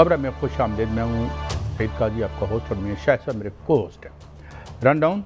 खबर में खुश आमदेद। मैं हूँ सईद काजी, आपका होस्ट, और मेरे शाह साहब मेरे को होस्ट है। रन डाउन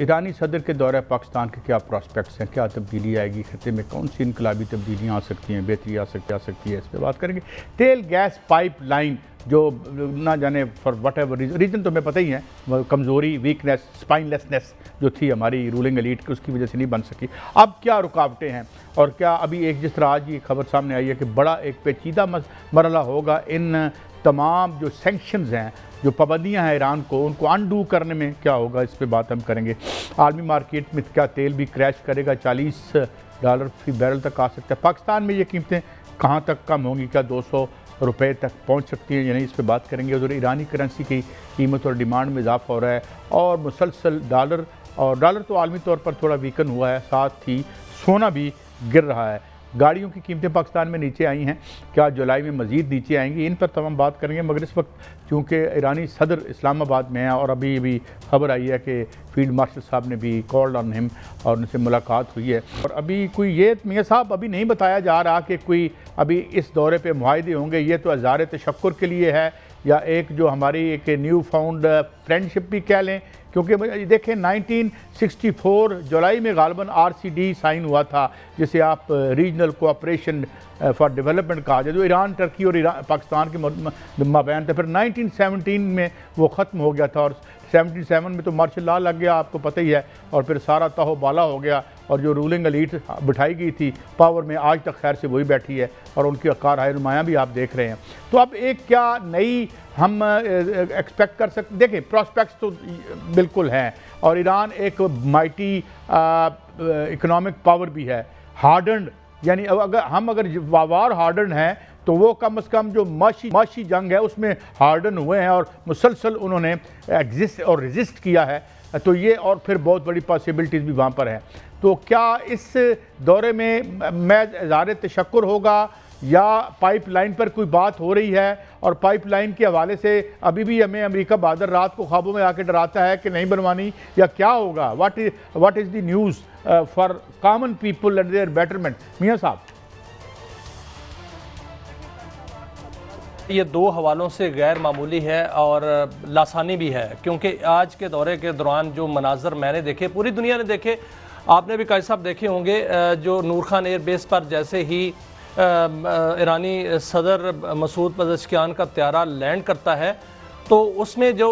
ईरानी सदर के दौरे पाकिस्तान के क्या प्रॉस्पेक्ट्स हैं, क्या तब्दीली आएगी, खत्े में कौन सी इनकलाबी तब्दीलियाँ आ सकती हैं, बेहतरी आ सकती है, इस पर बात करेंगे। तेल गैस पाइप लाइन जो ना जाने फॉर वट एवर रीज़न तो हमें पता ही है, कमज़ोरी, वीकनेस, स्पाइनलेसनेस जो थी हमारी रूलिंग एलीट की, उसकी वजह से नहीं बन सकी। अब क्या रुकावटें हैं और क्या अभी एक जिस तरह आज ये खबर सामने आई है कि बड़ा एक पेचीदा मरला होगा इन तमाम जो सेंक्शंस हैं, जो पाबंदियां हैं ईरान को, उनको अनडू करने में क्या होगा, इस पे बात हम करेंगे। आलमी मार्केट में क्या तेल भी क्रैश करेगा, $40 फी बैरल तक आ सकता है। पाकिस्तान में ये कीमतें कहाँ तक कम होंगी, क्या 200 रुपये तक पहुँच सकती हैं या नहीं, इस पर बात करेंगे। उधर ईरानी करेंसी की कीमत और डिमांड में इजाफा हो रहा है और मुसलसल डॉलर तो आलमी तौर पर थोड़ा वीकन हुआ है, साथ ही सोना भी गिर रहा है। गाड़ियों की कीमतें पाकिस्तान में नीचे आई हैं, क्या जुलाई में मज़ीद नीचे आएंगी, इन पर तमाम बात करेंगे। मगर इस वक्त चूँकि ईरानी सदर इस्लामाबाद में है और अभी भी खबर आई है कि फील्ड मार्शल साहब ने भी कॉल्ड ऑन हिम और उनसे मुलाकात हुई है। और अभी कोई ये मियाँ साहब अभी नहीं बताया जा रहा कि कोई अभी इस दौरे पे मुआहदे होंगे, ये तो इज़हार तशक्कुर के लिए है या एक जो हमारी एक न्यू फाउंड फ्रेंडशिप भी कह लें, क्योंकि देखें 1964 जुलाई में गालबन RCD साइन हुआ था, जिसे आप रीजनल कोऑपरेशन फॉर डेवलपमेंट कहा जाए, जो ईरान, टर्की और पाकिस्तान के माबैन था। फिर 1917 में वो ख़त्म हो गया था और 77 में तो मार्शल लॉ लग गया, आपको पता ही है, और फिर सारा तहोबाला हो गया और जो रूलिंग एलीट बिठाई गई थी पावर में, आज तक खैर से वही बैठी है और उनकी कारहाय नुमायाँ भी आप देख रहे हैं। तो अब एक क्या नई हम एक्सपेक्ट कर सकते, देखें प्रॉस्पेक्ट्स तो बिल्कुल हैं और ईरान एक माइटी इकोनॉमिक पावर भी है, हार्डन्ड, यानी अगर वार हार्डन हैं तो वो कम से कम जो माशी जंग है उसमें हार्डन हुए हैं और मुसलसल उन्होंने एग्जिस्ट और रेजिस्ट किया है, तो ये और फिर बहुत बड़ी पॉसिबिलिटीज़ भी वहाँ पर हैं। तो क्या इस दौरे में मैं इज़हार तशक्कुर होगा या पाइपलाइन पर कोई बात हो रही है, और पाइपलाइन के हवाले से अभी भी हमें अमेरिका बहादुर रात को ख्वाबों में आके डराता है कि नहीं बनवानी, या क्या होगा, what is the news for common people and their betterment. मियाँ साहब, ये दो हवालों से गैर मामूली है और लासानी भी है, क्योंकि आज के दौरे के दौरान जो मनाजर मैंने देखे, पूरी दुनिया ने देखे, आपने भी काजी साहब देखे होंगे, जो नूर खान एयरबेस पर जैसे ही ईरानी सदर मसूद पज़ेश्कियान का त्यारा लैंड करता है तो उसमें जो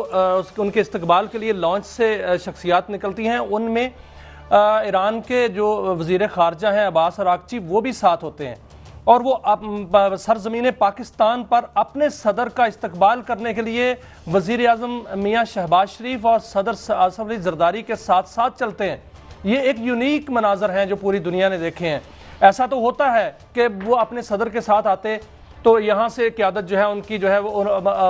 उनके इस्तकबाल के लिए लॉन्च से शख्सियात निकलती हैं, उनमें ईरान के जो वज़ीर ख़ारजा हैं अब्बास अरागची, वो भी साथ होते हैं और वो सरज़मीन पाकिस्तान पर अपने सदर का इस्तकबाल करने के लिए वज़ीर आज़म मियाँ शहबाज शरीफ और सदर आसिफ अली ज़रदारी के साथ साथ चलते हैं। ये एक यूनिक मनाजर हैं जो पूरी दुनिया ने देखे हैं। ऐसा तो होता है कि वो अपने सदर के साथ आते तो यहाँ से क़यादत जो है उनकी जो है वो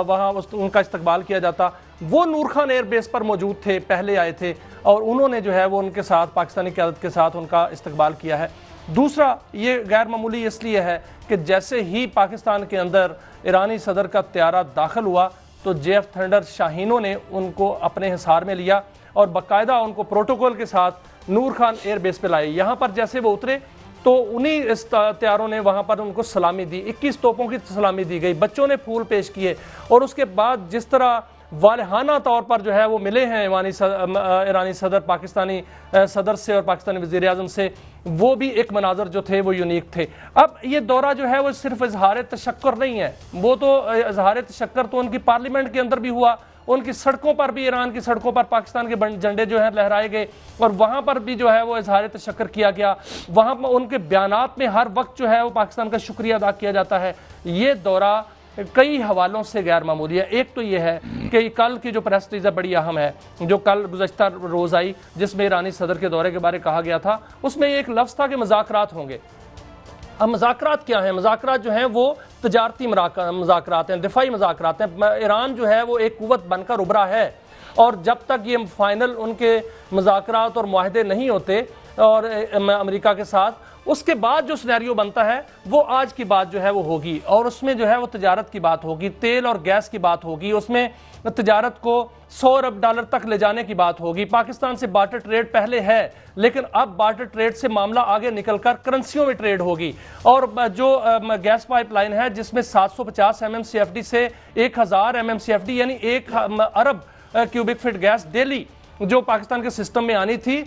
वहाँ उनका इस्तकबाल किया जाता। वो नूर खान एयरबेस पर मौजूद थे, पहले आए थे और उन्होंने जो है वो उनके साथ पाकिस्तानी क़यादत के साथ उनका इस्तकबाल किया है। दूसरा, ये गैर मामूली इसलिए है कि जैसे ही पाकिस्तान के अंदर ईरानी सदर का त्यारा दाखिल हुआ तो JF थंडर शाहीनों ने उनको अपने हिसार में लिया और बाकायदा उनको प्रोटोकॉल के साथ नूर खान एयरबेस पे लाए। यहाँ पर जैसे वो उतरे तो उन्हीं इस त्यारों ने वहाँ पर उनको सलामी दी, 21 तोपों की सलामी दी गई, बच्चों ने फूल पेश किए और उसके बाद जिस तरह वालहाना तौर पर जो है वो मिले हैं ईरानी सदर पाकिस्तानी सदर से और पाकिस्तानी वज़ीर आज़म से, वो भी एक मनाजर जो थे वो यूनिक थे। अब ये दौरा जो है वो सिर्फ इज़हार तशक्कुर नहीं है, वो तो इज़हार तशक्कुर तो उनकी पार्लियामेंट के अंदर भी हुआ, उनकी सड़कों पर भी, ईरान की सड़कों पर पाकिस्तान के झंडे जो हैं लहराए गए और वहाँ पर भी जो है वो इज़हार तशक्कुर किया गया। वहाँ पर उनके बयानात में हर वक्त जो है वो पाकिस्तान का शुक्रिया अदा किया जाता है। ये दौरा कई हवालों से गैर मामूली है। एक तो ये है कि कल की जो प्रेस रिलीज बड़ी अहम है, जो कल गुज़श्ता रोज़ आई, जिसमें ईरानी सदर के दौरे के बारे कहा गया था, उसमें एक लफ्ज़ था कि मुज़ाकरात होंगे। अब मुज़ाकरात क्या हैं? मुज़ाकरात जो हैं वो तजारती मुज़ाकरात हैं, दिफाई मुज़ाकरात हैं। ईरान जो है वो एक कुव्वत बनकर उभरा है और जब तक ये फाइनल उनके मुज़ाकरात और मुआहदे नहीं होते और अमेरिका के साथ, उसके बाद जो सिनेरियो बनता है वो आज की बात जो है वो होगी, और उसमें जो है वो तजारत की बात होगी, तेल और गैस की बात होगी, उसमें तजारत को $100 अरब तक ले जाने की बात होगी। पाकिस्तान से बार्टर ट्रेड पहले है, लेकिन अब बार्टर ट्रेड से मामला आगे निकलकर करेंसियों में ट्रेड होगी। और जो गैस पाइपलाइन है जिसमें 750 MMCFD से 1000 MMCFD यानी 1 अरब क्यूबिक फीट गैस डेली जो पाकिस्तान के सिस्टम में आनी थी,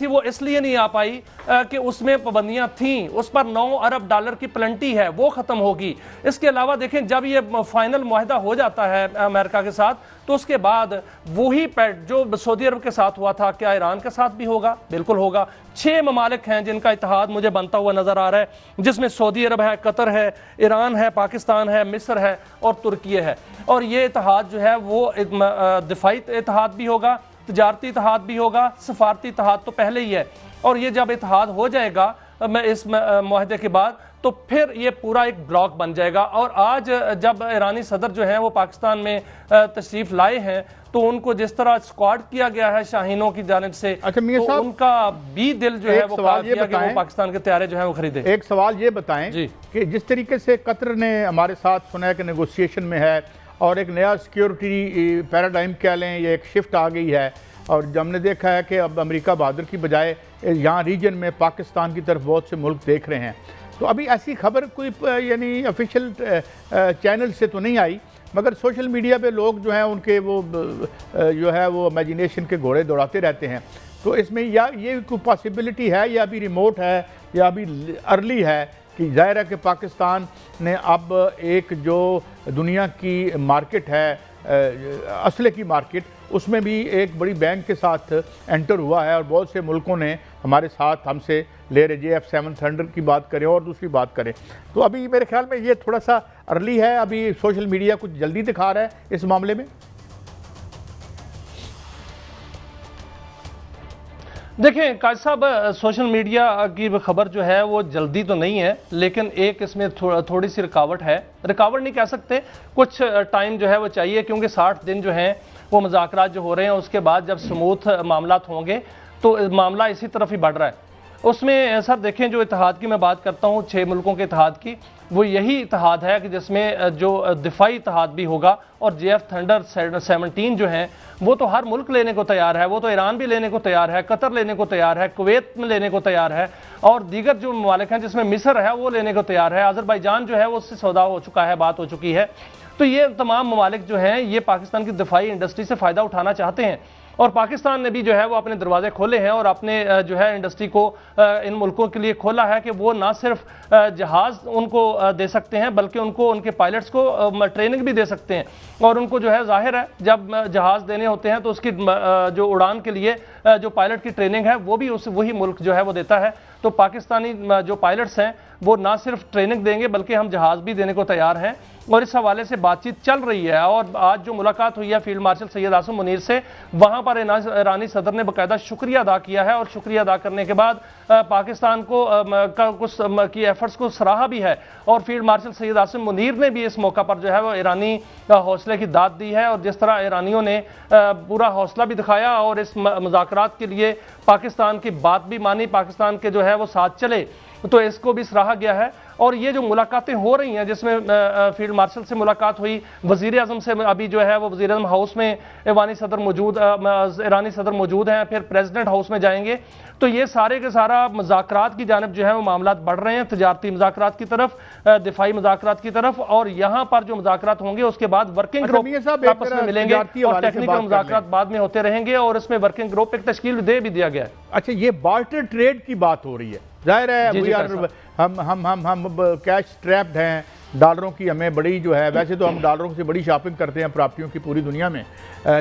वो इसलिए नहीं आ पाई कि उसमें पाबंदियां थीं, उस पर $9 अरब की प्लेंटी है, वो खत्म होगी। इसके अलावा देखें, जब ये फाइनल मुआहदा हो जाता है अमेरिका के साथ, तो उसके बाद वही जो सऊदी अरब के साथ हुआ था, क्या ईरान के साथ भी होगा? बिल्कुल होगा। 6 ममालिक हैं जिनका इत्तेहाद मुझे बनता हुआ नजर आ रहा है, जिसमें सऊदी अरब है, कतर है, ईरान है, पाकिस्तान है, मिस्र है और तुर्की है। और ये इत्तेहाद जो है वो दिफाई इत्तेहाद भी होगा, तजारती इत्तेहाद भी होगा, सफारती इत्तेहाद तो पहले ही है। और ये जब इत्तेहाद हो जाएगा इस मुआहदे के बाद, तो फिर ये पूरा एक ब्लॉक बन जाएगा। और आज जब ईरानी सदर जो हैं वो पाकिस्तान में तशरीफ लाए हैं, तो उनको जिस तरह स्क्वाड किया गया है शाहीनों की जानिब से, तो उनका भी दिल जो है वो किया कि वो पाकिस्तान के तैयारे जो है वो खरीदे। एक सवाल ये बताएं कि जिस तरीके से कतर ने हमारे साथ सुना है कि नेगोशिएशन में है और एक नया सिक्योरिटी पैराडाइम कह लें, ये एक शिफ्ट आ गई है, और हमने देखा है कि अब अमेरिका बहादुर की बजाय यहाँ रीजन में पाकिस्तान की तरफ बहुत से मुल्क देख रहे हैं। तो अभी ऐसी खबर कोई यानी ऑफिशियल चैनल से तो नहीं आई, मगर सोशल मीडिया पे लोग जो हैं उनके वो जो है वो इमेजिनेशन के घोड़े दौड़ाते रहते हैं। तो इसमें या ये कोई पॉसिबिलिटी है या अभी रिमोट है या अभी अर्ली है कि ज़ाहिर है कि पाकिस्तान ने अब एक जो दुनिया की मार्केट है, असले की मार्केट, उसमें भी एक बड़ी बैंक के साथ एंटर हुआ है, और बहुत से मुल्कों ने हमारे साथ हमसे ले रहे JF7 थंडर की बात करें और दूसरी बात करें। तो अभी मेरे ख्याल में ये थोड़ा सा अर्ली है, अभी सोशल मीडिया कुछ जल्दी दिखा रहा है इस मामले में। देखें काजी साहब, सोशल मीडिया की खबर जो है वो जल्दी तो नहीं है, लेकिन एक इसमें थोड़ी सी रुकावट है। रुकावट नहीं कह सकते, कुछ टाइम जो है वो चाहिए, क्योंकि 60 दिन जो हैं वो मुज़ाकरात जो हो रहे हैं, उसके बाद जब स्मूथ मामलात होंगे तो मामला इसी तरफ ही बढ़ रहा है। उसमें सर देखें, जो इत्तेहाद की मैं बात करता हूँ 6 मुल्कों के इत्तेहाद की, वो यही इत्तेहाद है कि जिसमें जो दिफाई इत्तेहाद भी होगा, और JF थंडर 17 जो हैं वो तो हर मुल्क लेने को तैयार है, वो तो ईरान भी लेने को तैयार है, कतर लेने को तैयार है, कुवैत में लेने को तैयार है, और दीगर जो ममालिक हैं जिसमें मिस्र है वो लेने को तैयार है, अज़रबैजान जो है वो उससे सौदा हो चुका है, बात हो चुकी है। तो ये तमाम ममालिक जो हैं ये पाकिस्तान की दिफाई इंडस्ट्री से फ़ायदा उठाना चाहते हैं, और पाकिस्तान ने भी जो है वो अपने दरवाजे खोले हैं और अपने जो है इंडस्ट्री को इन मुल्कों के लिए खोला है कि वो ना सिर्फ जहाज़ उनको दे सकते हैं, बल्कि उनको उनके पायलट्स को ट्रेनिंग भी दे सकते हैं। और उनको जो है जाहिर है जब जहाज़ देने होते हैं तो उसकी जो उड़ान के लिए जो पायलट की ट्रेनिंग है वो भी वही मुल्क जो है वो देता है। तो पाकिस्तानी जो पायलट्स हैं वो ना सिर्फ ट्रेनिंग देंगे बल्कि हम जहाज़ भी देने को तैयार हैं, और इस हवाले से बातचीत चल रही है। और आज जो मुलाकात हुई है फील्ड मार्शल सैयद आसिम मुनीर से, वहाँ पर ईरानी सदर ने बाकायदा शुक्रिया अदा किया है, और शुक्रिया अदा करने के बाद पाकिस्तान को कुछ की एफर्ट्स को सराहा भी है। और फील्ड मार्शल सैयद आसिम मुनीर ने भी इस मौका पर जो है वो ईरानी हौसले की दाद दी है, और जिस तरह ईरानियों ने पूरा हौसला भी दिखाया और इस मुज़ाकरात के लिए पाकिस्तान की बात भी मानी, पाकिस्तान के जो है वो साथ चले, तो इसको भी सराहा गया है। और ये जो मुलाकातें हो रही हैं जिसमें फील्ड मार्शल से मुलाकात हुई, वज़ीर आज़म से अभी जो है वो वज़ीर आज़म हाउस में ईरानी सदर मौजूद हैं, फिर प्रेसिडेंट हाउस में जाएंगे, तो ये सारे के सारा मुज़ाकरात की जानिब जो है वो मामलात बढ़ रहे हैं, तजारती मुज़ाकरात की तरफ, दिफाई मुज़ाकरात की तरफ। और यहाँ पर जो मुज़ाकरात होंगे उसके बाद वर्किंग ग्रुप आपस में मिलेंगे और टेक्निकल मुज़ाकरात बाद में होते रहेंगे, और इसमें वर्किंग ग्रुप एक तश्कील दे भी दिया गया है। अच्छा, ये बार्टर ट्रेड की बात हो रही है, जाहिर है हम कैश स्ट्रैप्ड हैं, डॉलरों की हमें बड़ी जो है, वैसे तो हम डॉलरों से बड़ी शॉपिंग करते हैं प्रॉपर्टियों की पूरी दुनिया में,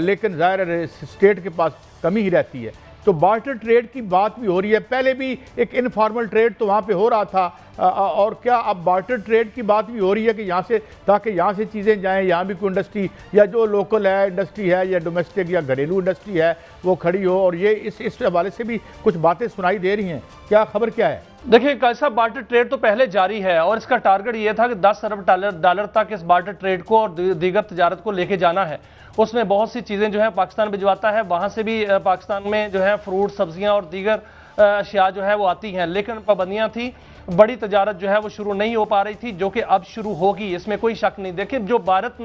लेकिन जाहिर है स्टेट के पास कमी ही रहती है। तो बार्टर ट्रेड की बात भी हो रही है, पहले भी एक इनफॉर्मल ट्रेड तो वहाँ पे हो रहा था, और क्या अब बार्टर ट्रेड की बात भी हो रही है कि यहाँ से, ताकि यहाँ से चीज़ें जाएँ, यहाँ भी कोई इंडस्ट्री या जो लोकल है इंडस्ट्री है या डोमेस्टिक या घरेलू इंडस्ट्री है वो खड़ी हो, और ये इस हवाले से भी कुछ बातें सुनाई दे रही हैं, क्या खबर क्या है? देखिए कैसा बार्टर ट्रेड तो पहले जारी है, और इसका टारगेट ये था कि 10 अरब डॉलर तक इस बार्टर ट्रेड को और दीगर तजारत को लेके जाना है। उसमें बहुत सी चीज़ें जो है पाकिस्तान भिजवाता है, वहाँ से भी पाकिस्तान में जो है फ्रूट, सब्जियाँ और दीगर अशिया जो है वो आती हैं, लेकिन पाबंदियां थी, बड़ी तजारत जो है वो शुरू नहीं हो पा रही थी, जो कि अब शुरू होगी, इसमें कोई शक नहीं। देखिए, जो भारत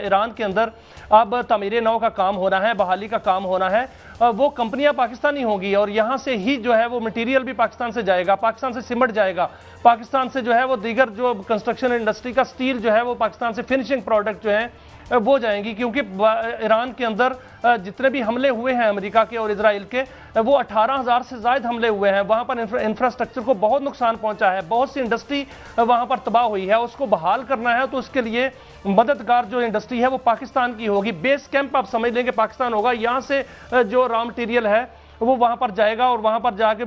ईरान के अंदर अब तामीर नौ का काम होना है, बहाली का काम होना है, वो कंपनियां पाकिस्तानी होंगी और यहां से ही जो है वो मटेरियल भी पाकिस्तान से जाएगा, पाकिस्तान से सिमट जाएगा, पाकिस्तान से जो है वो दीगर जो कंस्ट्रक्शन इंडस्ट्री का स्टील जो है वो पाकिस्तान से फिनिशिंग प्रोडक्ट जो है वो जाएंगी। क्योंकि ईरान के अंदर जितने भी हमले हुए हैं अमेरिका के और इजराइल के, वो 18,000 से ज़ायद हमले हुए हैं। वहाँ पर इंफ्रास्ट्रक्चर को बहुत नुकसान पहुंचा है, बहुत सी इंडस्ट्री वहाँ पर तबाह हुई है। उसको बहाल करना है तो उसके लिए मददगार जो इंडस्ट्री है वो पाकिस्तान की होगी। बेस कैंप आप समझ लेंगे पाकिस्तान होगा, यहाँ से जो रॉ मटीरियल है वो वहां पर जाएगा और वहां पर जाके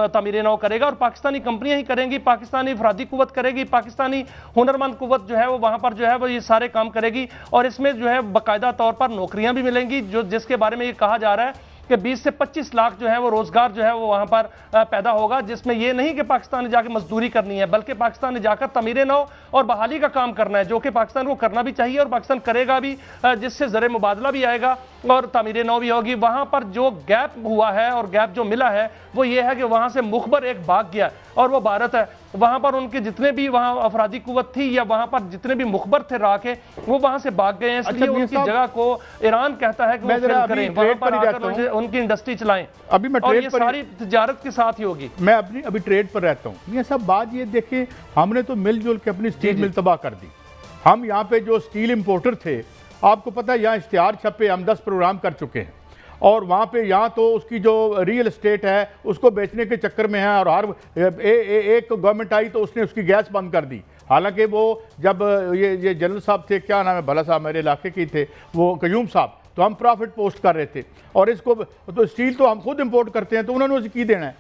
तामीर नौ करेगा और पाकिस्तानी कंपनियां ही करेंगी, पाकिस्तानी अफरादी कुव्वत करेगी, पाकिस्तानी हुनरमंद कुव्वत जो है वो वहां पर जो है वो ये सारे काम करेगी और इसमें जो है बाकायदा तौर पर नौकरियां भी मिलेंगी, जो जिसके बारे में ये कहा जा रहा है कि 20 से 25 लाख जो है वो रोजगार जो है वो वहां पर पैदा होगा, जिसमें ये नहीं कि पाकिस्तान ने जाकर मजदूरी करनी है, बल्कि पाकिस्तान ने जाकर तामीर नौ और बहाली का काम करना है, जो कि पाकिस्तान को करना भी चाहिए और पाकिस्तान करेगा भी, जिससे ज़र मुबादला भी आएगा और तामीर नौ भी होगी। वहां पर जो गैप हुआ है और गैप जो मिला है वो ये है कि वहां से मुखबर एक भाग गया और वो भारत है। वहां पर उनके जितने भी वहां अफरादी कुव्वत थी या वहां पर जितने भी मुखबर थे रहा के, वो वहां से भाग गए हैं। इसलिए उनकी जगग को ईरान कहता है कि वो फिल करें, वहां पर आकर उनकी इंडस्ट्री चलाएं। अभी मैं और ये सारी तजारत के साथ ही होगी। मैं अभी ट्रेड पर रहता हूँ। ये सब बात ये देखें, हमने तो मिलजुल के अपनी स्टील मिल तबाह कर दी। हम यहाँ पे जो स्टील इंपोर्टर थे, आपको पता है यहाँ इश्तिहार छपे, हम 10 प्रोग्राम कर चुके हैं और वहाँ पे यहाँ तो उसकी जो रियल एस्टेट है उसको बेचने के चक्कर में है और हर एक गवर्नमेंट आई तो उसने उसकी गैस बंद कर दी। हालांकि वो जब ये जनरल साहब थे, क्या नाम है भला साहब, मेरे इलाके के थे वो, कयूम साहब, तो हम प्रॉफिट पोस्ट कर रहे थे और इसको तो स्टील तो हम खुद इंपोर्ट करते हैं, तो उन्होंने उसे की देना है।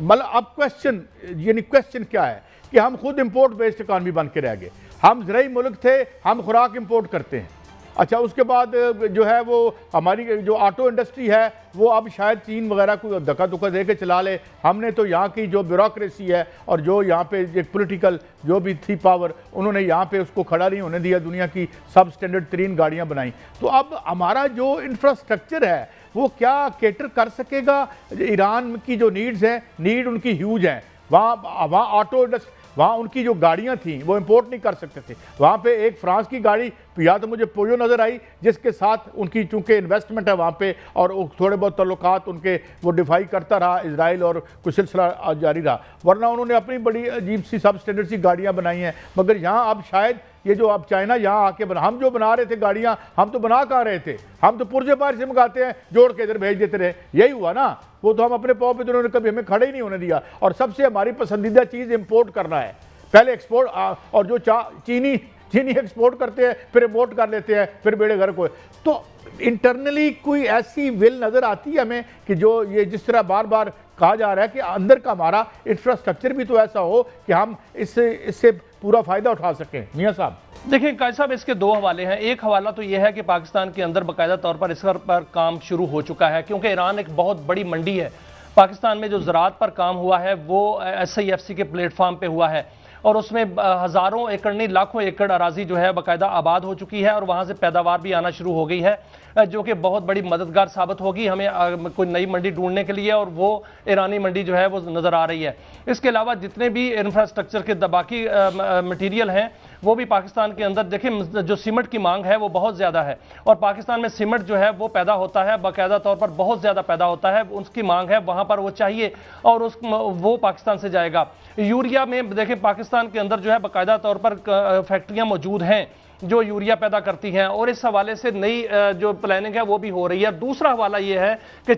मतलब अब क्वेश्चन क्या है कि हम खुद इंपोर्ट बेस्ड इकॉनमी बन के रह गए। हम ज़राई मुल्क थे, हम खुराक इंपोर्ट करते हैं। अच्छा, उसके बाद जो है वो हमारी जो ऑटो इंडस्ट्री है वो अब शायद चीन वगैरह को धक्का धुक्का दे के चला ले। हमने तो यहाँ की जो ब्यूरोक्रेसी है और जो यहाँ पे एक पॉलिटिकल जो भी थी पावर, उन्होंने यहाँ पे उसको खड़ा नहीं होने दिया, दुनिया की सब स्टैंडर्ड तरीन गाड़ियाँ बनाई। तो अब हमारा जो इंफ्रास्ट्रक्चर है वो क्या केटर कर सकेगा? ईरान की जो नीड्स हैं, नीड उनकी ह्यूज हैं। वहाँ ऑटो इंडस्ट्री, वहाँ उनकी जो गाड़ियाँ थीं वो इंपोर्ट नहीं कर सकते थे। वहाँ पे एक फ्रांस की गाड़ी या तो मुझे पोयो नज़र आई, जिसके साथ उनकी चूँकि इन्वेस्टमेंट है वहाँ पे और थोड़े बहुत ताल्लुकात उनके वो डिफाई करता रहा इजराइल और कुछ सिलसिला जारी रहा, वरना उन्होंने अपनी बड़ी अजीब सी सब स्टैंडर्ड सी गाड़ियाँ बनाई हैं। मगर यहाँ अब शायद ये जो अब चाइना यहाँ आके हम जो बना रहे थे गाड़ियाँ, हम तो बना कहाँ रहे थे, हम तो पुर्जे बाहर से मंगाते हैं, जोड़ के इधर भेज देते रहे, यही हुआ ना। वो तो हम अपने पाँव पे तो उन्होंने कभी हमें खड़े ही नहीं होने दिया। और सबसे हमारी पसंदीदा चीज़ इम्पोर्ट करना है, पहले एक्सपोर्ट, और जो चीनी एक्सपोर्ट करते हैं फिर इम्पोर्ट कर लेते हैं, फिर बेड़े घर को। तो इंटरनली कोई ऐसी विल नज़र आती है हमें कि जो ये जिस तरह बार बार कहा जा रहा है कि अंदर का हमारा इंफ्रास्ट्रक्चर भी तो ऐसा हो कि हम इससे पूरा फ़ायदा उठा सकें। मियाँ साहब देखिए कायद साहब, इसके दो हवाले हैं। एक हवाला तो यह है कि पाकिस्तान के अंदर बाकायदा तौर पर इस पर काम शुरू हो चुका है, क्योंकि ईरान एक बहुत बड़ी मंडी है। पाकिस्तान में जो ज़राअत पर काम हुआ है वो SIFC के प्लेटफॉर्म पे हुआ है और उसमें हज़ारों एकड़ नहीं लाखों एकड़ अराजी जो है बाकायदा आबाद हो चुकी है और वहाँ से पैदावार भी आना शुरू हो गई है, जो कि बहुत बड़ी मददगार साबित होगी हमें कोई नई मंडी ढूंढने के लिए, और वो ईरानी मंडी जो है वो नज़र आ रही है। इसके अलावा जितने भी इंफ्रास्ट्रक्चर के बाकी मटीरियल हैं वो भी पाकिस्तान के अंदर, देखिए जो सीमेंट की मांग है वो बहुत ज़्यादा है और पाकिस्तान में सीमेंट जो है वो पैदा होता है, बाकायदा तौर पर बहुत ज़्यादा पैदा होता है, उसकी मांग है, वहाँ पर वो चाहिए और वो पाकिस्तान से जाएगा। यूरिया में देखें पाकिस्तान के अंदर जो है बाकायदा तौर पर फैक्ट्रियाँ मौजूद हैं जो यूरिया पैदा करती हैं और इस हवाले से नई जो प्लानिंग है वो भी हो रही है। दूसरा हवाला ये है कि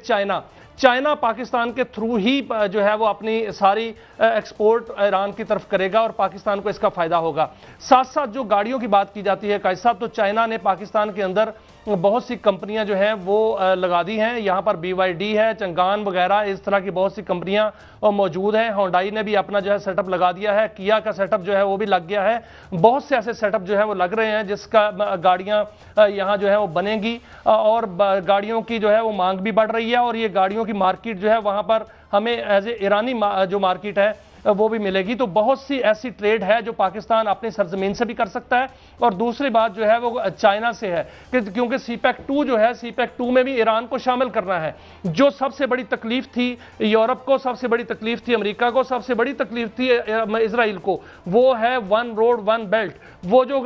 चाइना पाकिस्तान के थ्रू ही जो है वो अपनी सारी एक्सपोर्ट ईरान की तरफ करेगा और पाकिस्तान को इसका फायदा होगा। साथ साथ जो गाड़ियों की बात की जाती है कायद साहब, तो चाइना ने पाकिस्तान के अंदर बहुत सी कंपनियां जो हैं वो लगा दी हैं। यहाँ पर BYD है, चंगान वगैरह, इस तरह की बहुत सी कंपनियां मौजूद हैं। होंडाई ने भी अपना जो है सेटअप लगा दिया है, किया का सेटअप जो है वो भी लग गया है। बहुत से ऐसे सेटअप जो है वो लग रहे हैं जिसका गाड़ियां यहाँ जो है वो बनेंगी और गाड़ियों की जो है वो मांग भी बढ़ रही है और ये गाड़ियों की मार्केट जो है वहाँ पर हमें एज ए ईरानी जो मार्केट है वो भी मिलेगी। तो बहुत सी ऐसी ट्रेड है जो पाकिस्तान अपनी सरजमीन से भी कर सकता है। और दूसरी बात जो है वो चाइना से है क्योंकि सीपैक 2 जो है, सीपैक 2 में भी ईरान को शामिल करना है। जो सबसे बड़ी तकलीफ थी यूरोप को, सबसे बड़ी तकलीफ थी अमेरिका को, सबसे बड़ी तकलीफ थी इजराइल को, वो है वन रोड वन बेल्ट। वो जो